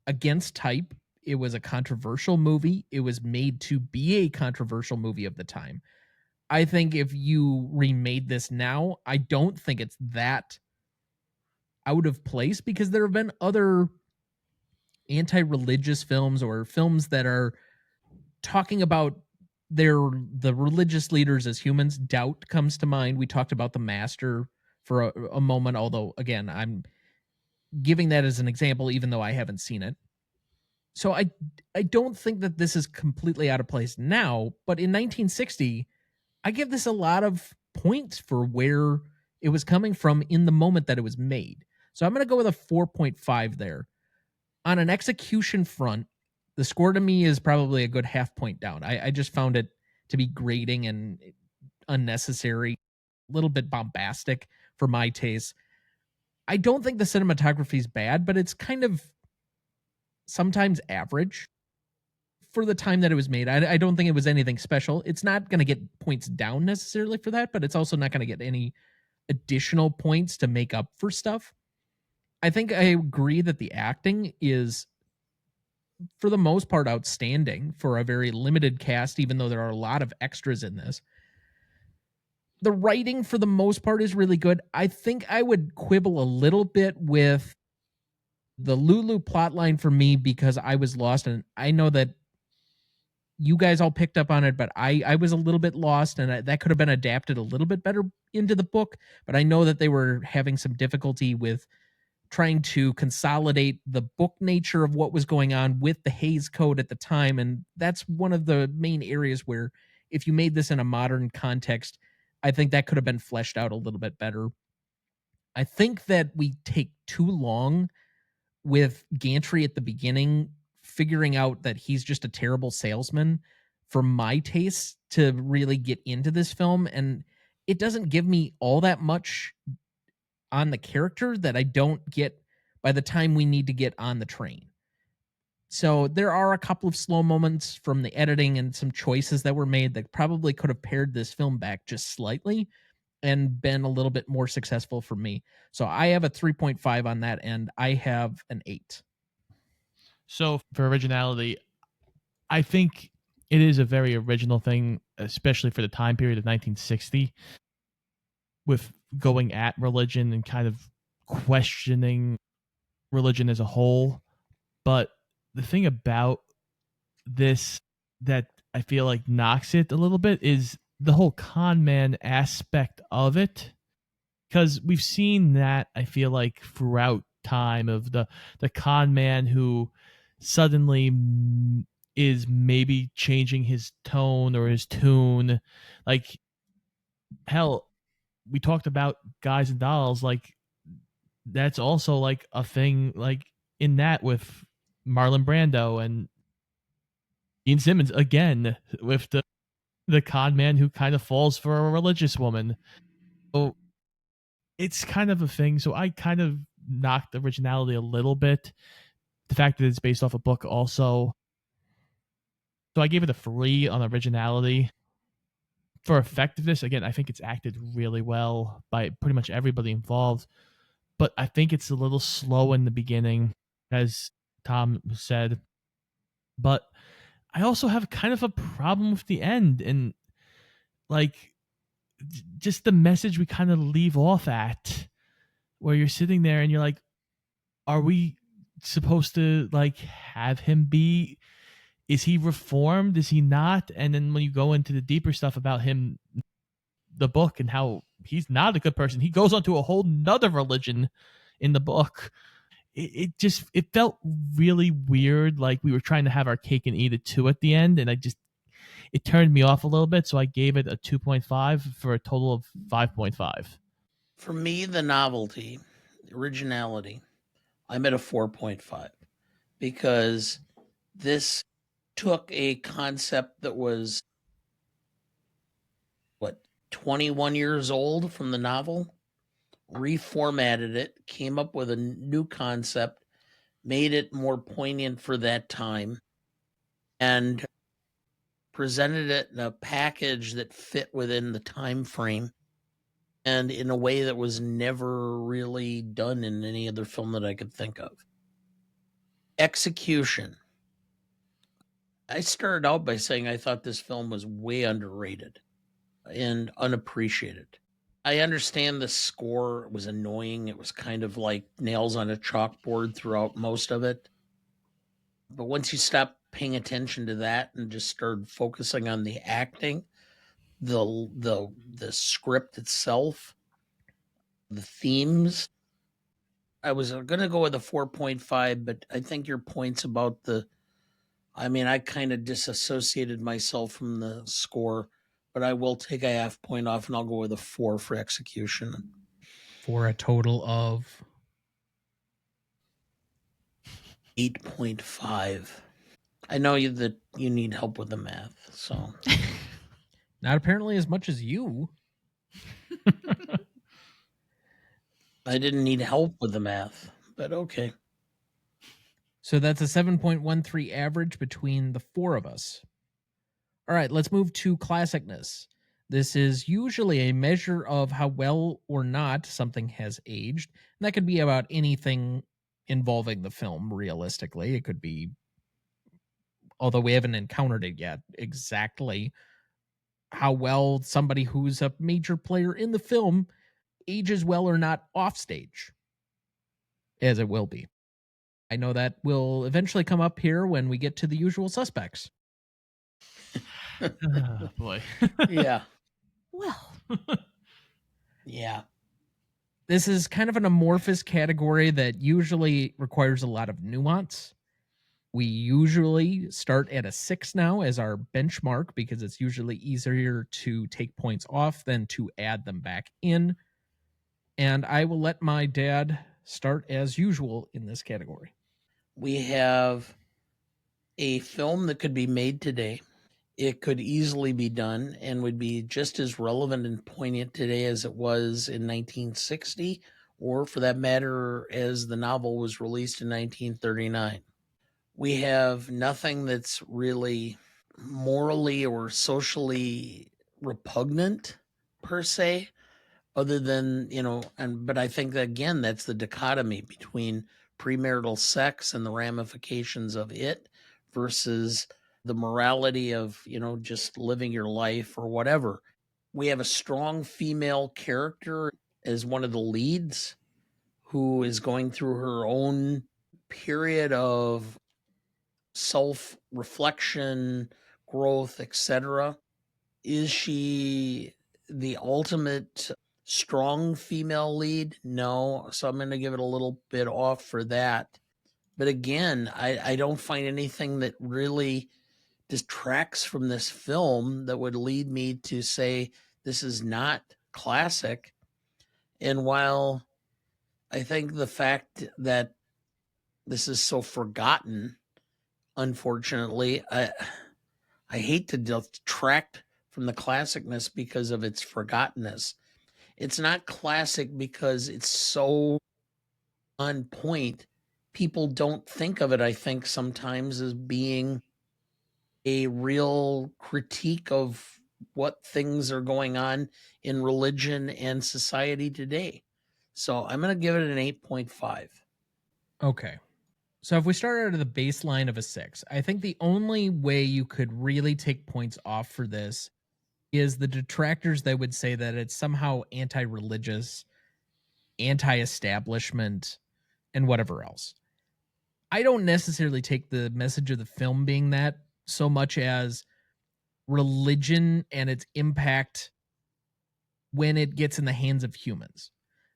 against type. It was a controversial movie. It was made to be a controversial movie of the time. I think if you remade this now, I don't think it's that out of place, because there have been other anti-religious films or films that are talking about the religious leaders as humans. Doubt comes to mind. We talked about The Master for a moment, although again, I'm giving that as an example, even though I haven't seen it. So I don't think that this is completely out of place now, but in 1960, I give this a lot of points for where it was coming from in the moment that it was made. So I'm going to go with a 4.5 there. On an execution front, the score to me is probably a good half point down. I just found it to be grating and unnecessary, a little bit bombastic for my taste. I don't think the cinematography is bad, but it's kind of sometimes average for the time that it was made. I don't think it was anything special. It's not going to get points down necessarily for that, but it's also not going to get any additional points to make up for stuff. I think I agree that the acting is, for the most part, outstanding for a very limited cast, even though there are a lot of extras in this. The writing, for the most part, is really good. I think I would quibble a little bit with the Lulu plotline for me, because I was lost, and I know that you guys all picked up on it, but I was a little bit lost, and that could have been adapted a little bit better into the book, but I know that they were having some difficulty with trying to consolidate the book nature of what was going on with the Hays Code at the time, and that's one of the main areas where, if you made this in a modern context, I think that could have been fleshed out a little bit better. I think that we take too long with Gantry at the beginning, figuring out that he's just a terrible salesman for my taste to really get into this film. And it doesn't give me all that much on the character that I don't get by the time we need to get on the train. So there are a couple of slow moments from the editing and some choices that were made that probably could have pared this film back just slightly and been a little bit more successful for me. So I have a 3.5 on that end. I have an 8. So for originality, I think it is a very original thing, especially for the time period of 1960, with going at religion and kind of questioning religion as a whole. But the thing about this that I feel like knocks it a little bit is the whole con man aspect of it, because we've seen that, I feel like, throughout time, of the con man who suddenly is maybe changing his tone or his tune. Like, hell, we talked about Guys and Dolls, like that's also like a thing, like in that with Marlon Brando and Gene Simmons, again with the con man who kind of falls for a religious woman. So it's kind of a thing. So I kind of knocked originality a little bit. The fact that it's based off a book also. So I gave it a 3 on originality. For effectiveness, again, I think it's acted really well by pretty much everybody involved. But I think it's a little slow in the beginning, as Tom said. But I also have kind of a problem with the end, and like just the message we kind of leave off at, where you're sitting there and you're like, are we supposed to like have him be, is he reformed, is he not? And then when you go into the deeper stuff about him, the book, and how he's not a good person, he goes on to a whole nother religion in the book. it felt really weird. Like we were trying to have our cake and eat it too at the end, and it turned me off a little bit. So I gave it a 2.5 for a total of 5.5. For me, the novelty, the originality, I'm at a 4.5 because this took a concept that was 21 years old from the novel, reformatted it, came up with a new concept, made it more poignant for that time, and presented it in a package that fit within the time frame and in a way that was never really done in any other film that I could think of. Execution. I started out by saying I thought this film was way underrated and unappreciated. I understand the score was annoying. It was kind of like nails on a chalkboard throughout most of it. But once you stop paying attention to that and just started focusing on the acting, the script itself, the themes, I was going to go with a 4.5, but I think your points about I kind of disassociated myself from the score, but I will take a half point off and I'll go with a 4 for execution. For a total of 8.5. I know that you need help with the math, so. not apparently as much as you. I didn't need help with the math, but okay. So that's a 7.13 average between the four of us. All right, let's move to classicness. This is usually a measure of how well or not something has aged. And that could be about anything involving the film, realistically. It could be, although we haven't encountered it yet, exactly how well somebody who's a major player in the film ages well or not off stage, as it will be. I know that will eventually come up here when we get to the usual suspects. Oh, boy. Yeah. Well, Yeah. This is kind of an amorphous category that usually requires a lot of nuance. We usually start at a 6 now as our benchmark because it's usually easier to take points off than to add them back in. And I will let my dad start as usual in this category. We have a film that could be made today. It could easily be done and would be just as relevant and poignant today as it was in 1960, or for that matter, as the novel was released in 1939. We have nothing that's really morally or socially repugnant per se, other than, but I think that, again, that's the dichotomy between premarital sex and the ramifications of it versus the morality of, just living your life or whatever. We have a strong female character as one of the leads who is going through her own period of self-reflection, growth, etc. Is she the ultimate strong female lead? No. So I'm going to give it a little bit off for that. But again, I don't find anything that really detracts from this film that would lead me to say this is not classic. And while I think the fact that this is so forgotten, unfortunately, I hate to detract from the classicness because of its forgottenness. It's not classic because it's so on point. People don't think of it, I think, sometimes as being a real critique of what things are going on in religion and society today. So I'm going to give it an 8.5. Okay. So if we start out of the baseline of a 6, I think the only way you could really take points off for this is the detractors that would say that it's somehow anti-religious, anti-establishment, and whatever else. I don't necessarily take the message of the film being that so much as religion and its impact when it gets in the hands of humans.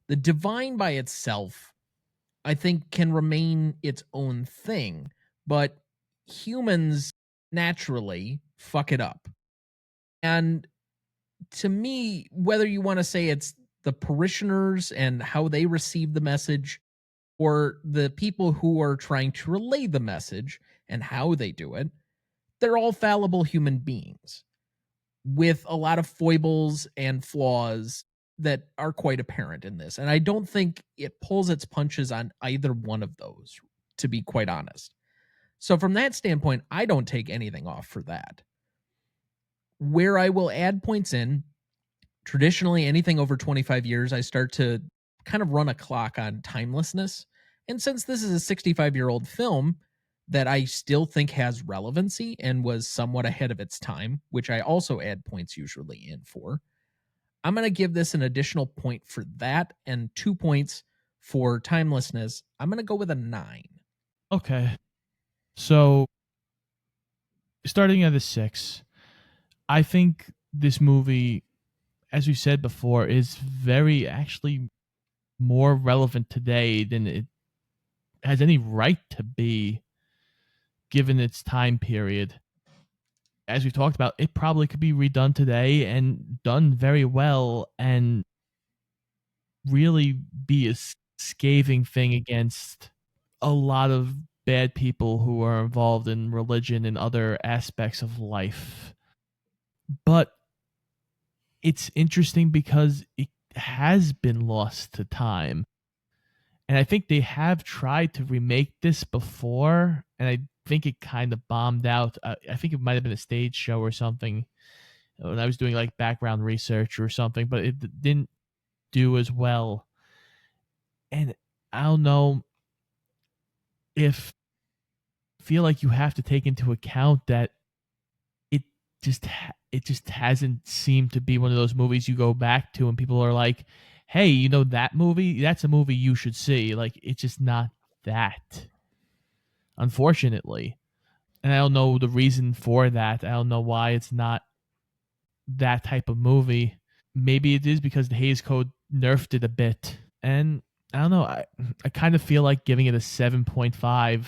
The divine by itself, I think can remain its own thing, but humans naturally fuck it up. And to me, whether you want to say it's the parishioners and how they receive the message, or the people who are trying to relay the message and how they do it, they're all fallible human beings with a lot of foibles and flaws that are quite apparent in this. And I don't think it pulls its punches on either one of those, to be quite honest. So from that standpoint, I don't take anything off for that. Where I will add points in, traditionally anything over 25 years, I start to kind of run a clock on timelessness. And since this is a 65-year-old film that I still think has relevancy and was somewhat ahead of its time, which I also add points usually in for, I'm going to give this an additional point for that and 2 points for timelessness. I'm going to go with a 9. Okay. So, starting at a 6, I think this movie, as we said before, is very actually more relevant today than it has any right to be given its time period. As we've talked about, it probably could be redone today and done very well and really be a scathing thing against a lot of bad people who are involved in religion and other aspects of life. But it's interesting because it has been lost to time. And I think they have tried to remake this before, and I think it kind of bombed out. I think it might have been a stage show or something when I was doing like background research or something, but it didn't do as well. And I don't know if I feel like you have to take into account that it just hasn't seemed to be one of those movies you go back to and people are like, hey, you know that movie? That's a movie you should see. Like, it's just not that, unfortunately. And I don't know the reason for that. I don't know why it's not that type of movie. Maybe it is because the Hays Code nerfed it a bit. And I don't know. I kind of feel like giving it a 7.5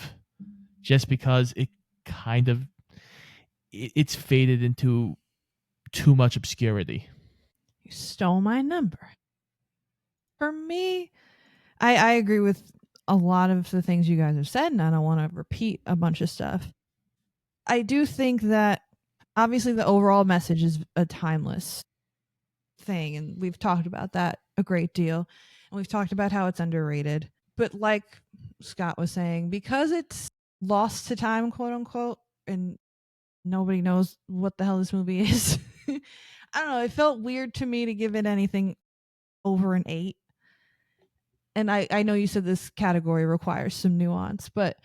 just because it kind of it's faded into too much obscurity. You stole my number. For me, I agree with a lot of the things you guys have said, and I don't want to repeat a bunch of stuff. I do think that obviously the overall message is a timeless thing, and we've talked about that a great deal, and we've talked about how it's underrated. But like Scott was saying, because it's lost to time, quote unquote, and nobody knows what the hell this movie is, I don't know, it felt weird to me to give it anything over an 8. And I know you said this category requires some nuance, but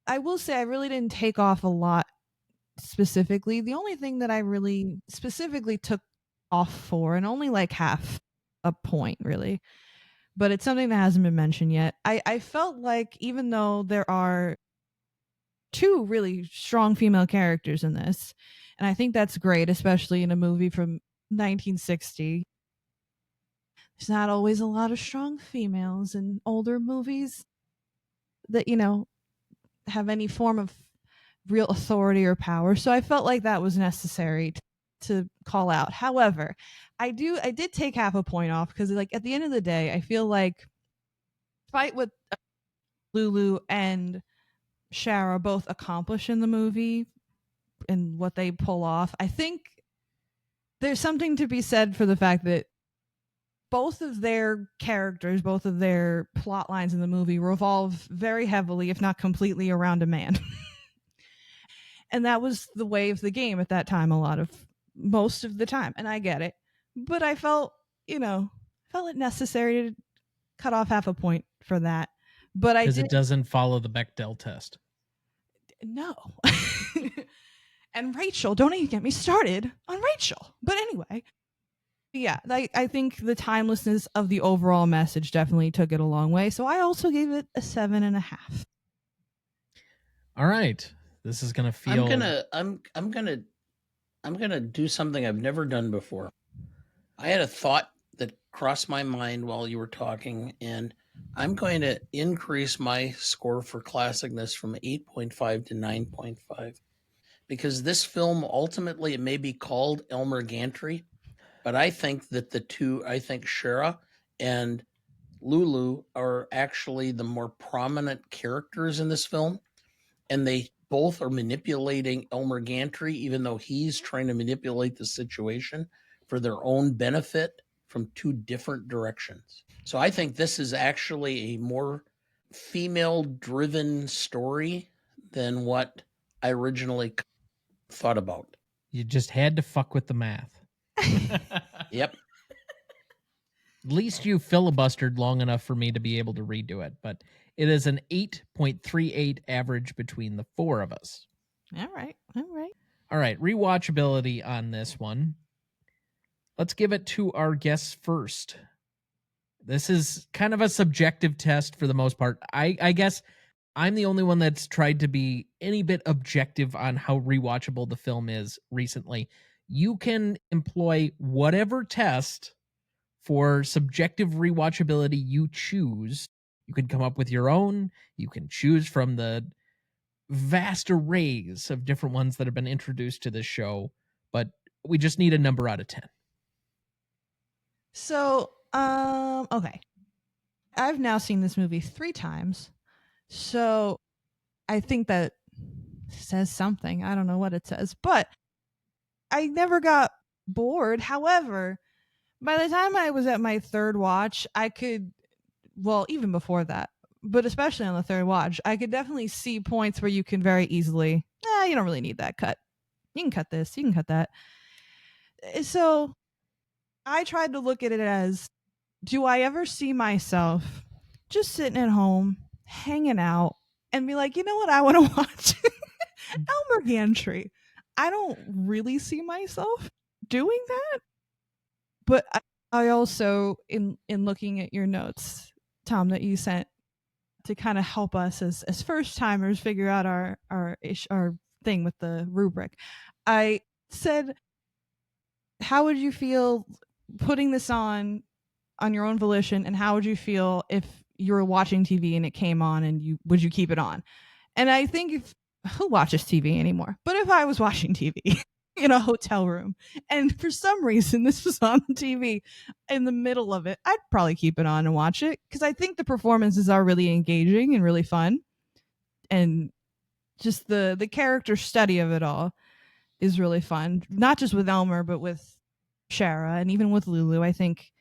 I will say I really didn't take off a lot specifically. The only thing that I really specifically took off for, and only like half a point really, but it's something that hasn't been mentioned yet. I felt like even though there are 2 really strong female characters in this, and I think that's great, especially in a movie from 1960. There's not always a lot of strong females in older movies that, you know, have any form of real authority or power. So I felt like that was necessary to call out. However, I did take half a point off because, like, at the end of the day, I feel like despite what Lulu and Shara both accomplish in the movie and what they pull off, I think there's something to be said for the fact that both of their characters, both of their plot lines in the movie revolve very heavily, if not completely, around a man. And that was the way of the game at that time, most of the time. And I get it. But I felt it necessary to cut off half a point for that. But because it doesn't follow the Bechdel test. No. And Rachel, don't even get me started on Rachel. But anyway. Yeah, I think the timelessness of the overall message definitely took it a long way. So I also gave it a 7.5. All right, this is gonna feel. I'm gonna do something I've never done before. I had a thought that crossed my mind while you were talking, and I'm going to increase my score for classicness from 8.5 to 9.5 because this film ultimately, it may be called Elmer Gantry, but I think that I think Shara and Lulu are actually the more prominent characters in this film, and they both are manipulating Elmer Gantry, even though he's trying to manipulate the situation for their own benefit from two different directions. So I think this is actually a more female-driven story than what I originally thought about. You just had to fuck with the math. Yep. At least you filibustered long enough for me to be able to redo it, but it is an 8.38 average between the four of us. All right. All right, rewatchability on this one. Let's give it to our guests first. This is kind of a subjective test for the most part. I guess I'm the only one that's tried to be any bit objective on how rewatchable the film is recently. You can employ whatever test for subjective rewatchability you choose. You can come up with your own. You can choose from the vast arrays of different ones that have been introduced to this show, but we just need a number out of 10. So, okay. I've now seen this movie 3 times. So I think that says something. I don't know what it says, but I never got bored. However, by the time I was at my 3rd watch, I could, well, even before that, but especially on the 3rd watch, I could definitely see points where you can very easily, you don't really need that cut. You can cut this, you can cut that. So I tried to look at it as, do I ever see myself just sitting at home, hanging out, and be like, you know what, I want to watch Elmer Gantry. I don't really see myself doing that. But I also, in looking at your notes, Tom, that you sent to kind of help us as first timers figure out our thing with the rubric, I said, how would you feel putting this on your own volition, and how would you feel if you were watching TV and it came on, and would you keep it on? And I think who watches TV anymore? But if I was watching TV in a hotel room and for some reason this was on the TV in the middle of it, I'd probably keep it on and watch it, because I think the performances are really engaging and really fun, and just the character study of it all is really fun, not just with Elmer but with Shara and even with Lulu, I think,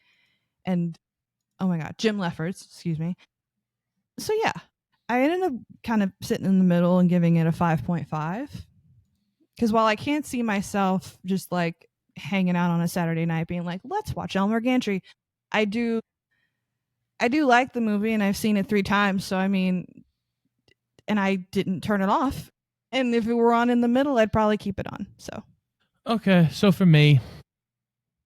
and oh my god, Jim Lefferts, excuse me. So yeah, I ended up kind of sitting in the middle and giving it a 5.5, because while I can't see myself just like hanging out on a Saturday night being like, let's watch Elmer Gantry, I do like the movie, and I've seen it 3 times, so I mean, and I didn't turn it off, and if it were on in the middle, I'd probably keep it on. So okay, so for me,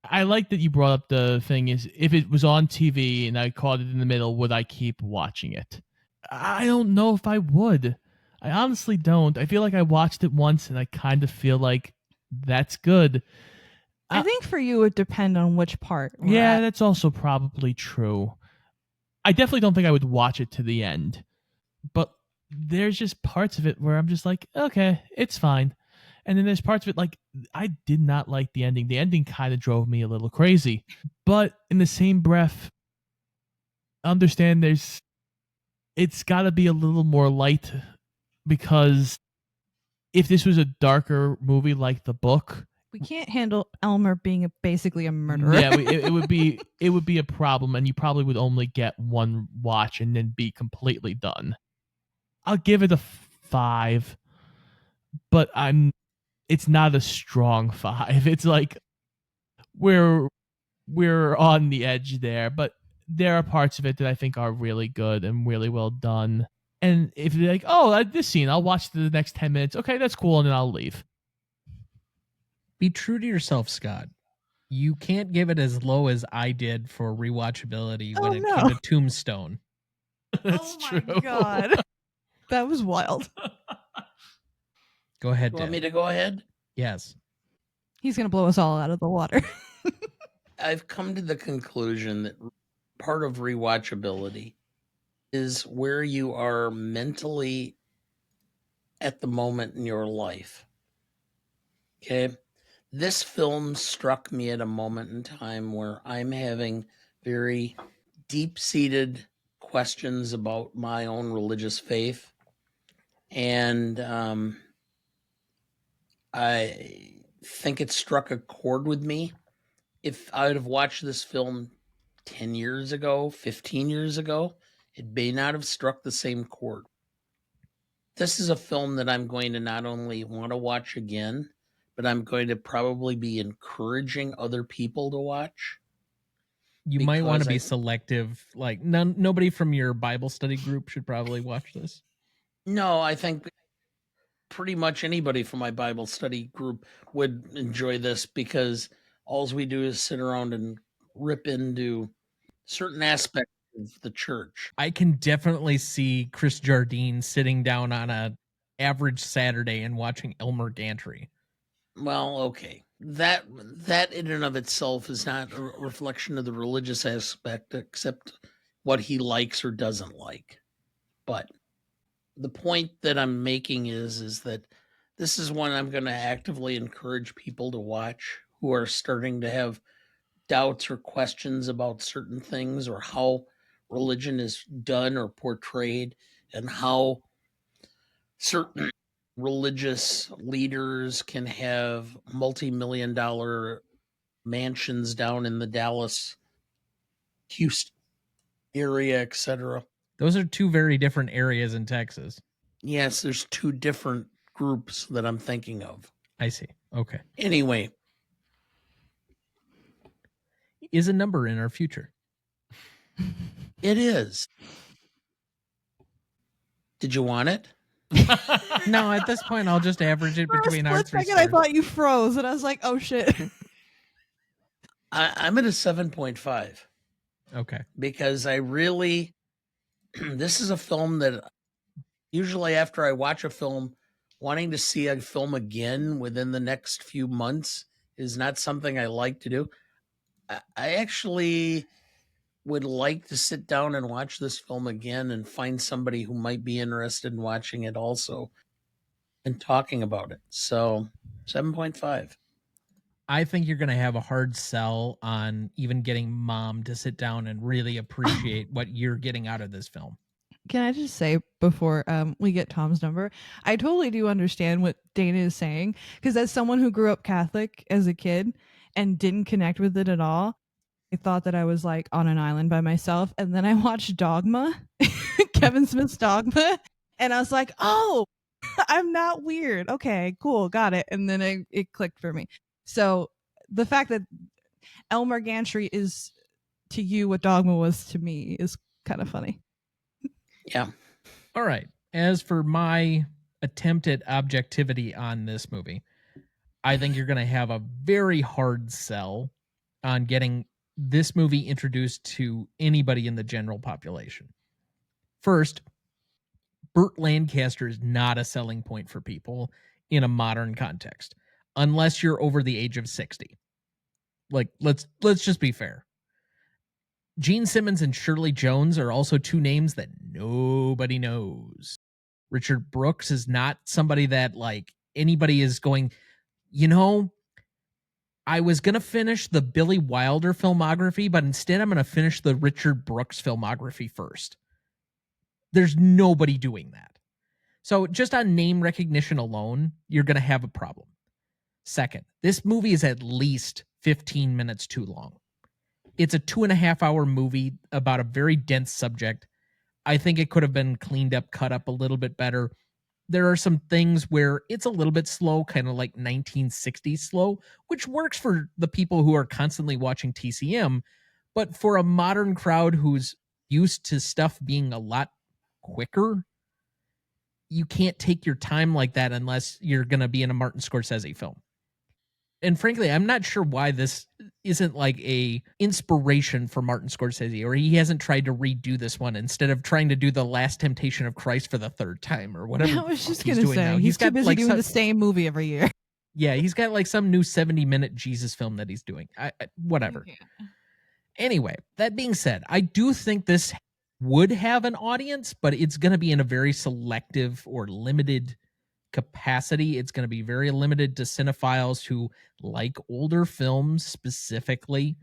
I like that you brought up the thing is, if it was on TV and I caught it in the middle, would I keep watching it? I don't know if I would. I honestly don't. I feel like I watched it once and I kind of feel like that's good. I think for you it would depend on which part. Yeah, that's also probably true. I definitely don't think I would watch it to the end. But there's just parts of it where I'm just like, okay, it's fine. And then there's parts of it, like, I did not like the ending. The ending kind of drove me a little crazy. But in the same breath, understand it's got to be a little more light, because if this was a darker movie like the book, we can't handle Elmer being basically a murderer. Yeah, it would be a problem, and you probably would only get one watch and then be completely done. I'll give it a 5, but it's not a strong 5. It's like we're on the edge there, but there are parts of it that I think are really good and really well done. And if you're like, oh, this scene, I'll watch the next 10 minutes. Okay, that's cool, and then I'll leave. Be true to yourself, Scott. You can't give it as low as I did for rewatchability when it came to Tombstone. That's true. Oh my god. That was wild. Go ahead, You want Dan. me to go ahead? Yes. He's going to blow us all out of the water. I've come to the conclusion that part of rewatchability is where you are mentally at the moment in your life. Okay. This film struck me at a moment in time where I'm having very deep-seated questions about my own religious faith. And I think it struck a chord with me. If I would have watched this film 10 years ago, 15 years ago, it may not have struck the same chord. This is a film that I'm going to not only want to watch again, but I'm going to probably be encouraging other people to watch. You might want to be Because selective. Like nobody from your Bible study group should probably watch this. No, I think pretty much anybody from my Bible study group would enjoy this, because all we do is sit around and rip into certain aspects of the church. I can definitely see Chris Jardine sitting down on a average Saturday and watching Elmer Gantry. Well, okay. That in and of itself is not a reflection of the religious aspect, except what he likes or doesn't like. But the point that I'm making is that this is one I'm going to actively encourage people to watch who are starting to have doubts or questions about certain things, or how religion is done or portrayed, and how certain religious leaders can have multi-million-dollar mansions down in the Dallas, Houston area, etc. Those are two very different areas in Texas. Yes, there's two different groups that I'm thinking of. I see. Okay. Anyway, is a number in our future. It is. Did you want it? No, at this point, I'll just average it between our three stars. I thought you froze, and I was like, oh, shit. I'm at a 7.5. Okay. Because I really, this is a film that usually after I watch a film, wanting to see a film again within the next few months is not something I like to do. I actually would like to sit down and watch this film again and find somebody who might be interested in watching it also and talking about it. So 7.5. I think you're going to have a hard sell on even getting mom to sit down and really appreciate what you're getting out of this film. Can I just say before we get Tom's number, I totally do understand what Dana is saying, because as someone who grew up Catholic as a kid and didn't connect with it at all, I thought that I was like on an island by myself. And then I watched Dogma, Kevin Smith's Dogma, and I was like, oh, I'm not weird. Okay, cool. Got it. And then it clicked for me. So the fact that Elmer Gantry is to you what Dogma was to me is kind of funny. Yeah. All right. As for my attempt at objectivity on this movie, I think you're going to have a very hard sell on getting this movie introduced to anybody in the general population. First, Burt Lancaster is not a selling point for people in a modern context, unless you're over the age of 60. Like, let's just be fair. Gene Simmons and Shirley Jones are also two names that nobody knows. Richard Brooks is not somebody that, like, anybody is going, you know, I was going to finish the Billy Wilder filmography, but instead I'm going to finish the Richard Brooks filmography first. There's nobody doing that. So just on name recognition alone, you're going to have a problem. Second, this movie is at least 15 minutes too long. It's a 2.5-hour movie about a very dense subject. I think it could have been cleaned up, cut up a little bit better. There are some things where it's a little bit slow, kind of like 1960s slow, which works for the people who are constantly watching TCM. But for a modern crowd who's used to stuff being a lot quicker, you can't take your time like that unless you're going to be in a Martin Scorsese film. And frankly, I'm not sure why this isn't like a inspiration for Martin Scorsese, or he hasn't tried to redo this one instead of trying to do The Last Temptation of Christ for the third time or whatever. I was just going to say, he's too busy like doing the same movie every year. Yeah, he's got like some new 70-minute Jesus film that he's doing. Whatever. Okay. Anyway, that being said, I do think this would have an audience, but it's going to be in a very selective or limited capacity. It's going to be very limited to cinephiles who like older films specifically.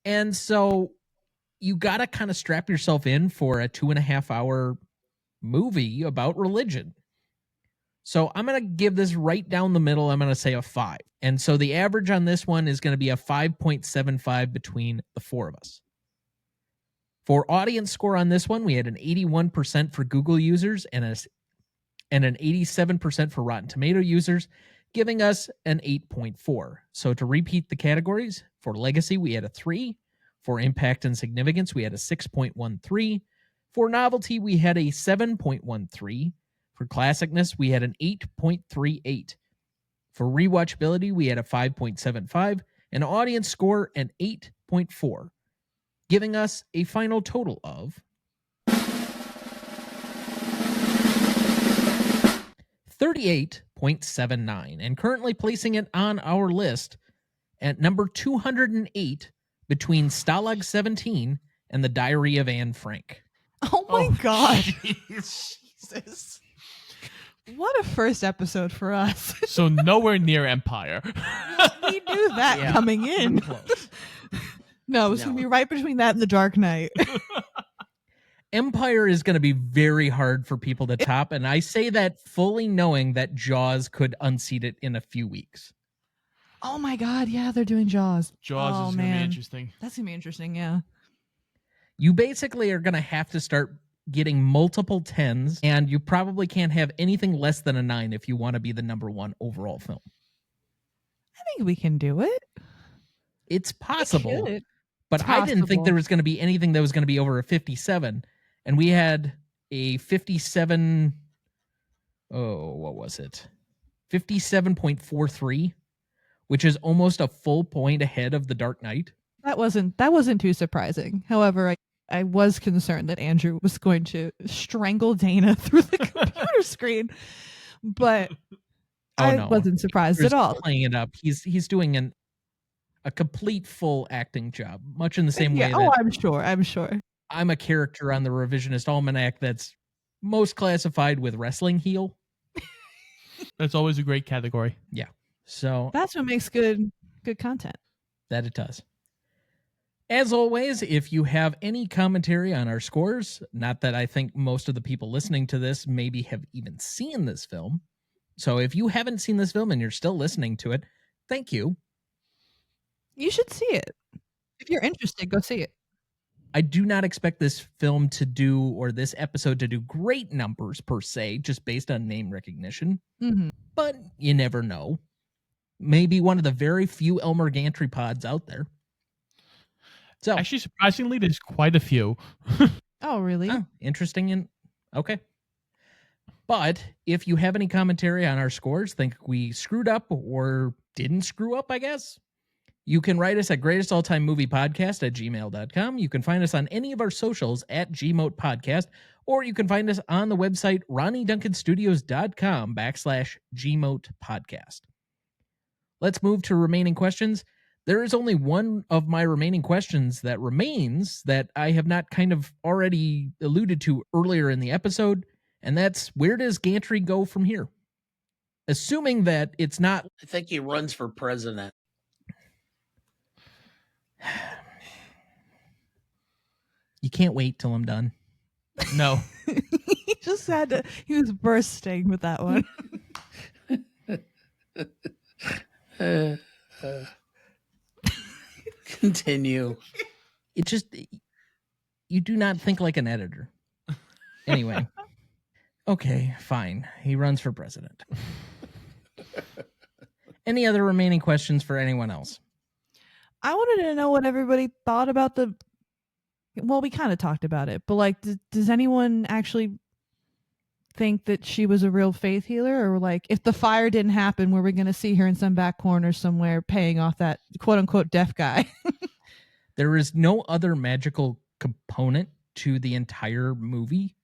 And so you got to kind of strap yourself in for a 2.5 hour movie about religion. So I'm going to give this right down the middle. I'm going to say a 5. And so the average on this one is going to be a 5.75 between the four of us. For audience score on this one, we had an 81% for Google users and an 87% for Rotten Tomato users, giving us an 8.4. So to repeat the categories, for Legacy, we had a 3. For Impact and Significance, we had a 6.13. For Novelty, we had a 7.13. For Classicness, we had an 8.38. For Rewatchability, we had a 5.75. And audience score, an 8.4. Giving us a final total of 38.79, and currently placing it on our list at number 208 between Stalag 17 and The Diary of Anne Frank. Oh my God. Jesus. What a first episode for us. So nowhere near Empire. We knew that coming in. Close. No, it's going to be right between that and The Dark Knight. Empire is going to be very hard for people to top, and I say that fully knowing that Jaws could unseat it in a few weeks. Oh my God, yeah, they're doing Jaws. Jaws is going to be interesting. That's going to be interesting, yeah. You basically are going to have to start getting multiple 10s, and you probably can't have anything less than a 9 if you want to be the number 1 overall film. I think we can do it. It's possible, We could. but It's I didn't think possible. there was going to be anything that was going to be over a 57, and we had a 57, what was it? 57.43, which is almost a full point ahead of The Dark Knight. That wasn't too surprising. However, I was concerned that Andrew was going to strangle Dana through the computer screen, but I wasn't surprised at all. Playing it up, he's doing a complete full acting job, much in the same way Oh, that I'm sure. I'm a character on the Revisionist Almanac that's most classified with wrestling heel. That's always a great category. Yeah. So That's what makes good content. that it does. As always, if you have any commentary on our scores, not that I think most of the people listening to this maybe have even seen this film. So if you haven't seen this film and you're still listening to it, thank you. You should see it. If you're interested, go see it. I do not expect this film to do, or this episode to do, great numbers per se, just based on name recognition. Mm-hmm. But you never know. Maybe one of the very few Elmer Gantry pods out there. So Actually, surprisingly, there's quite a few. Oh, really? Interesting. And okay. But if you have any commentary on our scores, think we screwed up or didn't screw up, I guess, you can write us at greatestaltimemmoviepodcast@gmail.com. You can find us on any of our socials at GMOTepodcast, or you can find us on the website RonnieDuncanStudios.com/GMOTepodcast. Let's move to remaining questions. There is only one of my remaining questions that remains that I have not kind of already alluded to earlier in the episode, and that's, where does Gantry go from here? Assuming that it's not... I think he runs for president. You can't wait till I'm done. No. He was bursting with that one. Continue. It just... You do not think like an editor. Anyway. Okay, fine. He runs for president. Any other remaining questions for anyone else? I wanted to know what everybody thought about well, we kind of talked about it, but like, does anyone actually think that she was a real faith healer? Or like, if the fire didn't happen, were we going to see her in some back corner somewhere paying off that quote unquote deaf guy? There is no other magical component to the entire movie.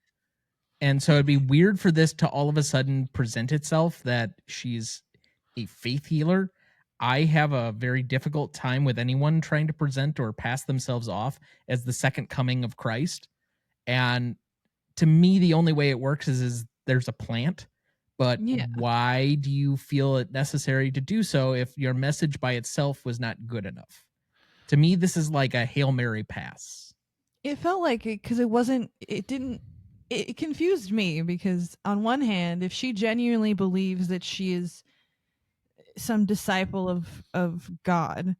And so it'd be weird for this to all of a sudden present itself that she's a faith healer. I have a very difficult time with anyone trying to present or pass themselves off as the second coming of Christ. And to me, the only way it works is there's a plant. But Yeah. why do you feel it necessary to do so if your message by itself was not good enough? To me, this is like a Hail Mary pass. It felt like it because it confused me because on one hand, if she genuinely believes that she is some disciple of God,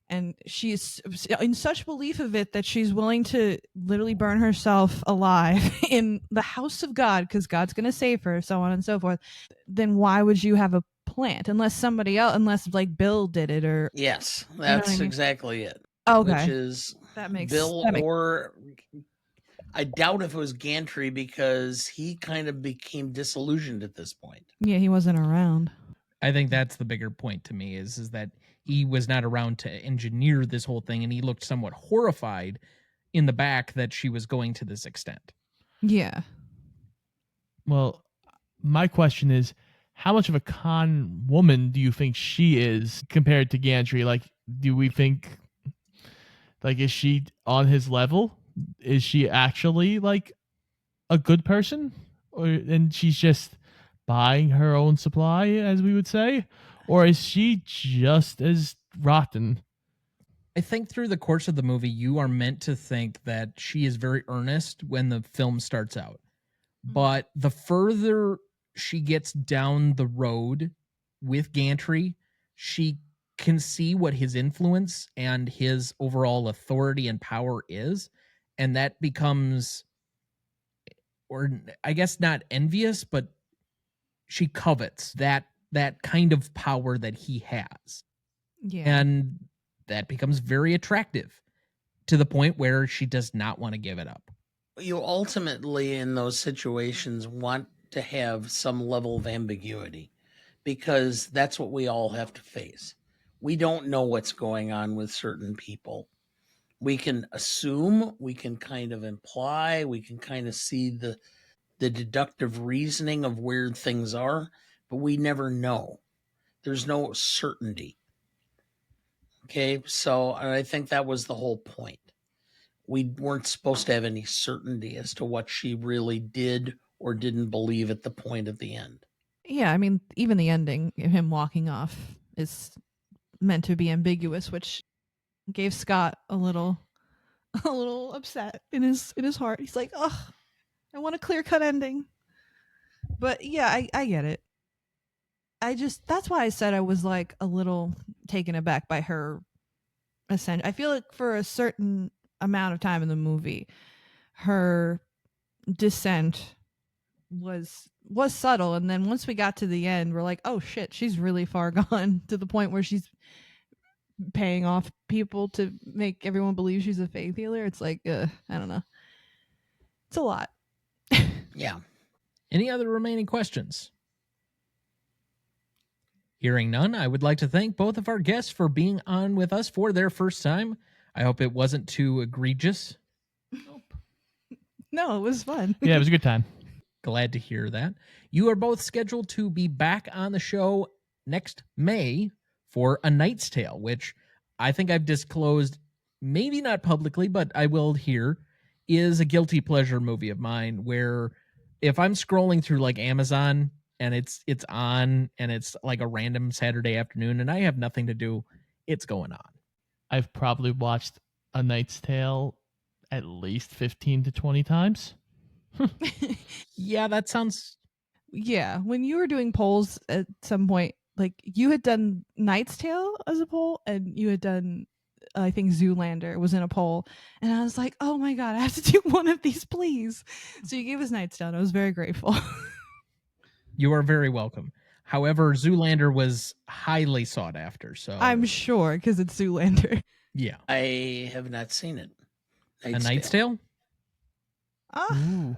and she is in such belief of it that she's willing to literally burn herself alive in the house of God because God's going to save her, so on and so forth, then why would you have a plant unless like Bill did it or Yes, what I that's mean? exactly it. Okay. Which is that makes Bill that makes- or I doubt if it was Gantry because he kind of became disillusioned at this point. Yeah, he wasn't around. I think that's the bigger point to me is that he was not around to engineer this whole thing, and he looked somewhat horrified in the back that she was going to this extent. Yeah. Well, my question is, how much of a con woman do you think she is compared to Gantry? Like, do we think, like, is she on his level? Is she actually like a good person, and she's just buying her own supply, as we would say, or is she just as rotten? I think through the course of the movie, you are meant to think that she is very earnest when the film starts out. But the further she gets down the road with Gantry, she can see what his influence and his overall authority and power is. And that becomes, or I guess not envious, but she covets that kind of power that he has. Yeah. And that becomes very attractive to the point where she does not want to give it up. You ultimately, in those situations, want to have some level of ambiguity because that's what we all have to face. We don't know what's going on with certain people. We can assume, we can kind of imply, we can kind of see the deductive reasoning of where things are, but we never know. There's no certainty. Okay, so I think that was the whole point. We weren't supposed to have any certainty as to what she really did or didn't believe at the point of the end. Yeah, I mean, even the ending, him walking off, is meant to be ambiguous, which gave Scott a little upset in his heart. He's like, "Oh, I want a clear-cut ending." But yeah, I get it. That's why I said I was like a little taken aback by her ascension. I feel like for a certain amount of time in the movie, her descent was subtle, and then once we got to the end, we're like, oh shit, she's really far gone, to the point where she's paying off people to make everyone believe she's a faith healer. It's like, I don't know, it's a lot. Yeah. Any other remaining questions? Hearing none, I would like to thank both of our guests for being on with us for their first time. I hope it wasn't too egregious. No, it was fun. Yeah, it was a good time. Glad to hear that. You are both scheduled to be back on the show next May for A Knight's Tale, which I think I've disclosed, maybe not publicly, but I will here, is a guilty pleasure movie of mine where if I'm scrolling through like Amazon and it's on and it's like a random Saturday afternoon and I have nothing to do, it's going on. I've probably watched A Knight's Tale at least 15 to 20 times. Yeah, that sounds... Yeah, when you were doing polls at some point, like you had done Knight's Tale as a poll, and you had done, I think Zoolander was in a poll, and I was like, oh my god, I have to do one of these, please. So you gave us Knight's Tale, and I was very grateful. You are very welcome. However, Zoolander was highly sought after, so... I'm sure, because it's Zoolander. Yeah. I have not seen it. A Knight's Tale? Ooh.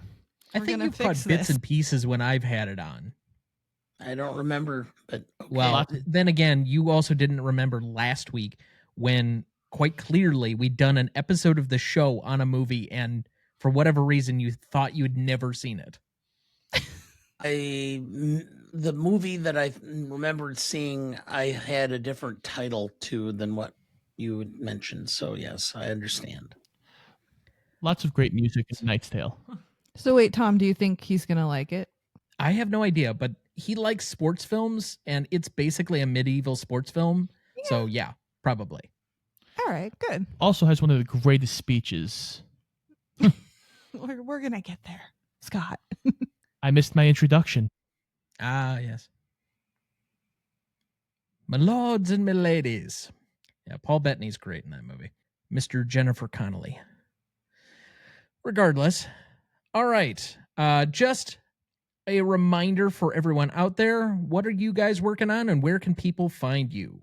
I We're think gonna you've caught fix bits this. and pieces when I've had it on. I don't remember, but okay. Well, then again, you also didn't remember last week when quite clearly we'd done an episode of the show on a movie, and for whatever reason, you thought you'd never seen it. The movie that I remembered seeing, I had a different title to than what you mentioned. So yes, I understand. Lots of great music in Knight's Tale. So wait, Tom, do you think he's going to like it? I have no idea, but he likes sports films, and it's basically a medieval sports film. Yeah. So, yeah, probably. All right, good. Also has one of the greatest speeches. We're going to get there, Scott. I missed my introduction. Ah, yes. My lords and my ladies. Yeah, Paul Bettany's great in that movie. Mr. Jennifer Connelly. Regardless. All right. Just a reminder for everyone out there. What are you guys working on, and where can people find you?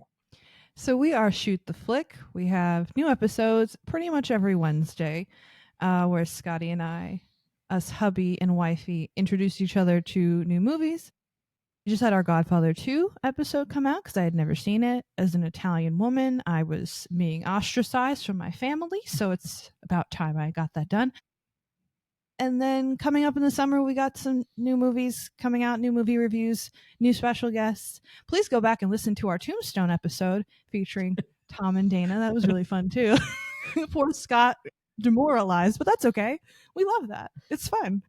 So we are Shoot the Flick. We have new episodes pretty much every Wednesday, where Scotty and I, us hubby and wifey, introduce each other to new movies. We just had our Godfather 2 episode come out because I had never seen it. As an Italian woman, I was being ostracized from my family, so it's about time I got that done. And then coming up in the summer, we got some new movies coming out, new movie reviews, new special guests. Please go back and listen to our Tombstone episode featuring Tom and Dana. That was really fun, too. Poor Scott demoralized, but that's okay. We love that. It's fun.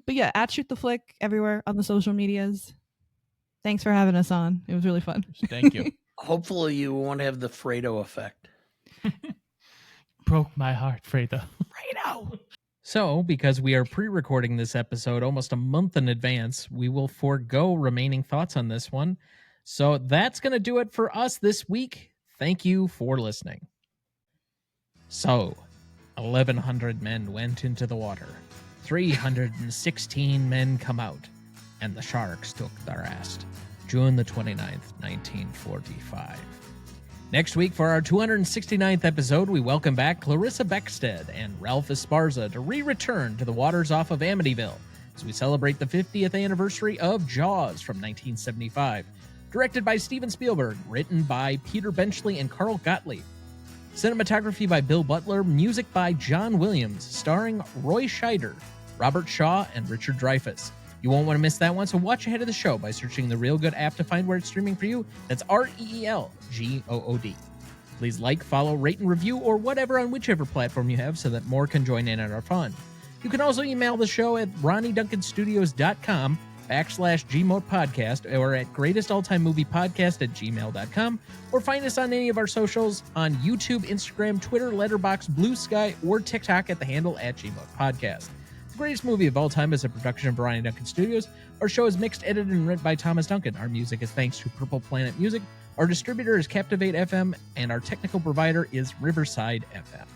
But yeah, at Shoot the Flick everywhere on the social medias. Thanks for having us on. It was really fun. Thank you. Hopefully you won't have the Fredo effect. Broke my heart, Fredo. Fredo! So, because we are pre-recording this episode almost a month in advance, we will forego remaining thoughts on this one. So that's going to do it for us this week. Thank you for listening. So, 1,100 men went into the water. 316 men come out, and the sharks took the rest. June the 29th, 1945. Next week, for our 269th episode, we welcome back Clarissa Beckstead and Ralph Esparza to re-return to the waters off of Amityville as we celebrate the 50th anniversary of Jaws from 1975. Directed by Steven Spielberg, written by Peter Benchley and Carl Gottlieb. Cinematography by Bill Butler, music by John Williams, starring Roy Scheider, Robert Shaw, and Richard Dreyfuss. You won't want to miss that one, so watch ahead of the show by searching the Real Good app to find where it's streaming for you. That's REELGOOD. Please like, follow, rate, and review, or whatever on whichever platform you have so that more can join in on our fun. You can also email the show at RonnieDuncanStudios.com/GModePodcast or at greatestaltimemoviepodcast@gmail.com, or find us on any of our socials on YouTube, Instagram, Twitter, Letterboxd, Blue Sky, or TikTok at the handle @GModePodcast. The Greatest Movie of All Time is a production of Ronnie Duncan Studios. Our show is mixed, edited, and written by Thomas Duncan. Our music is thanks to Purple Planet Music. Our distributor is Captivate FM, and our technical provider is Riverside FM.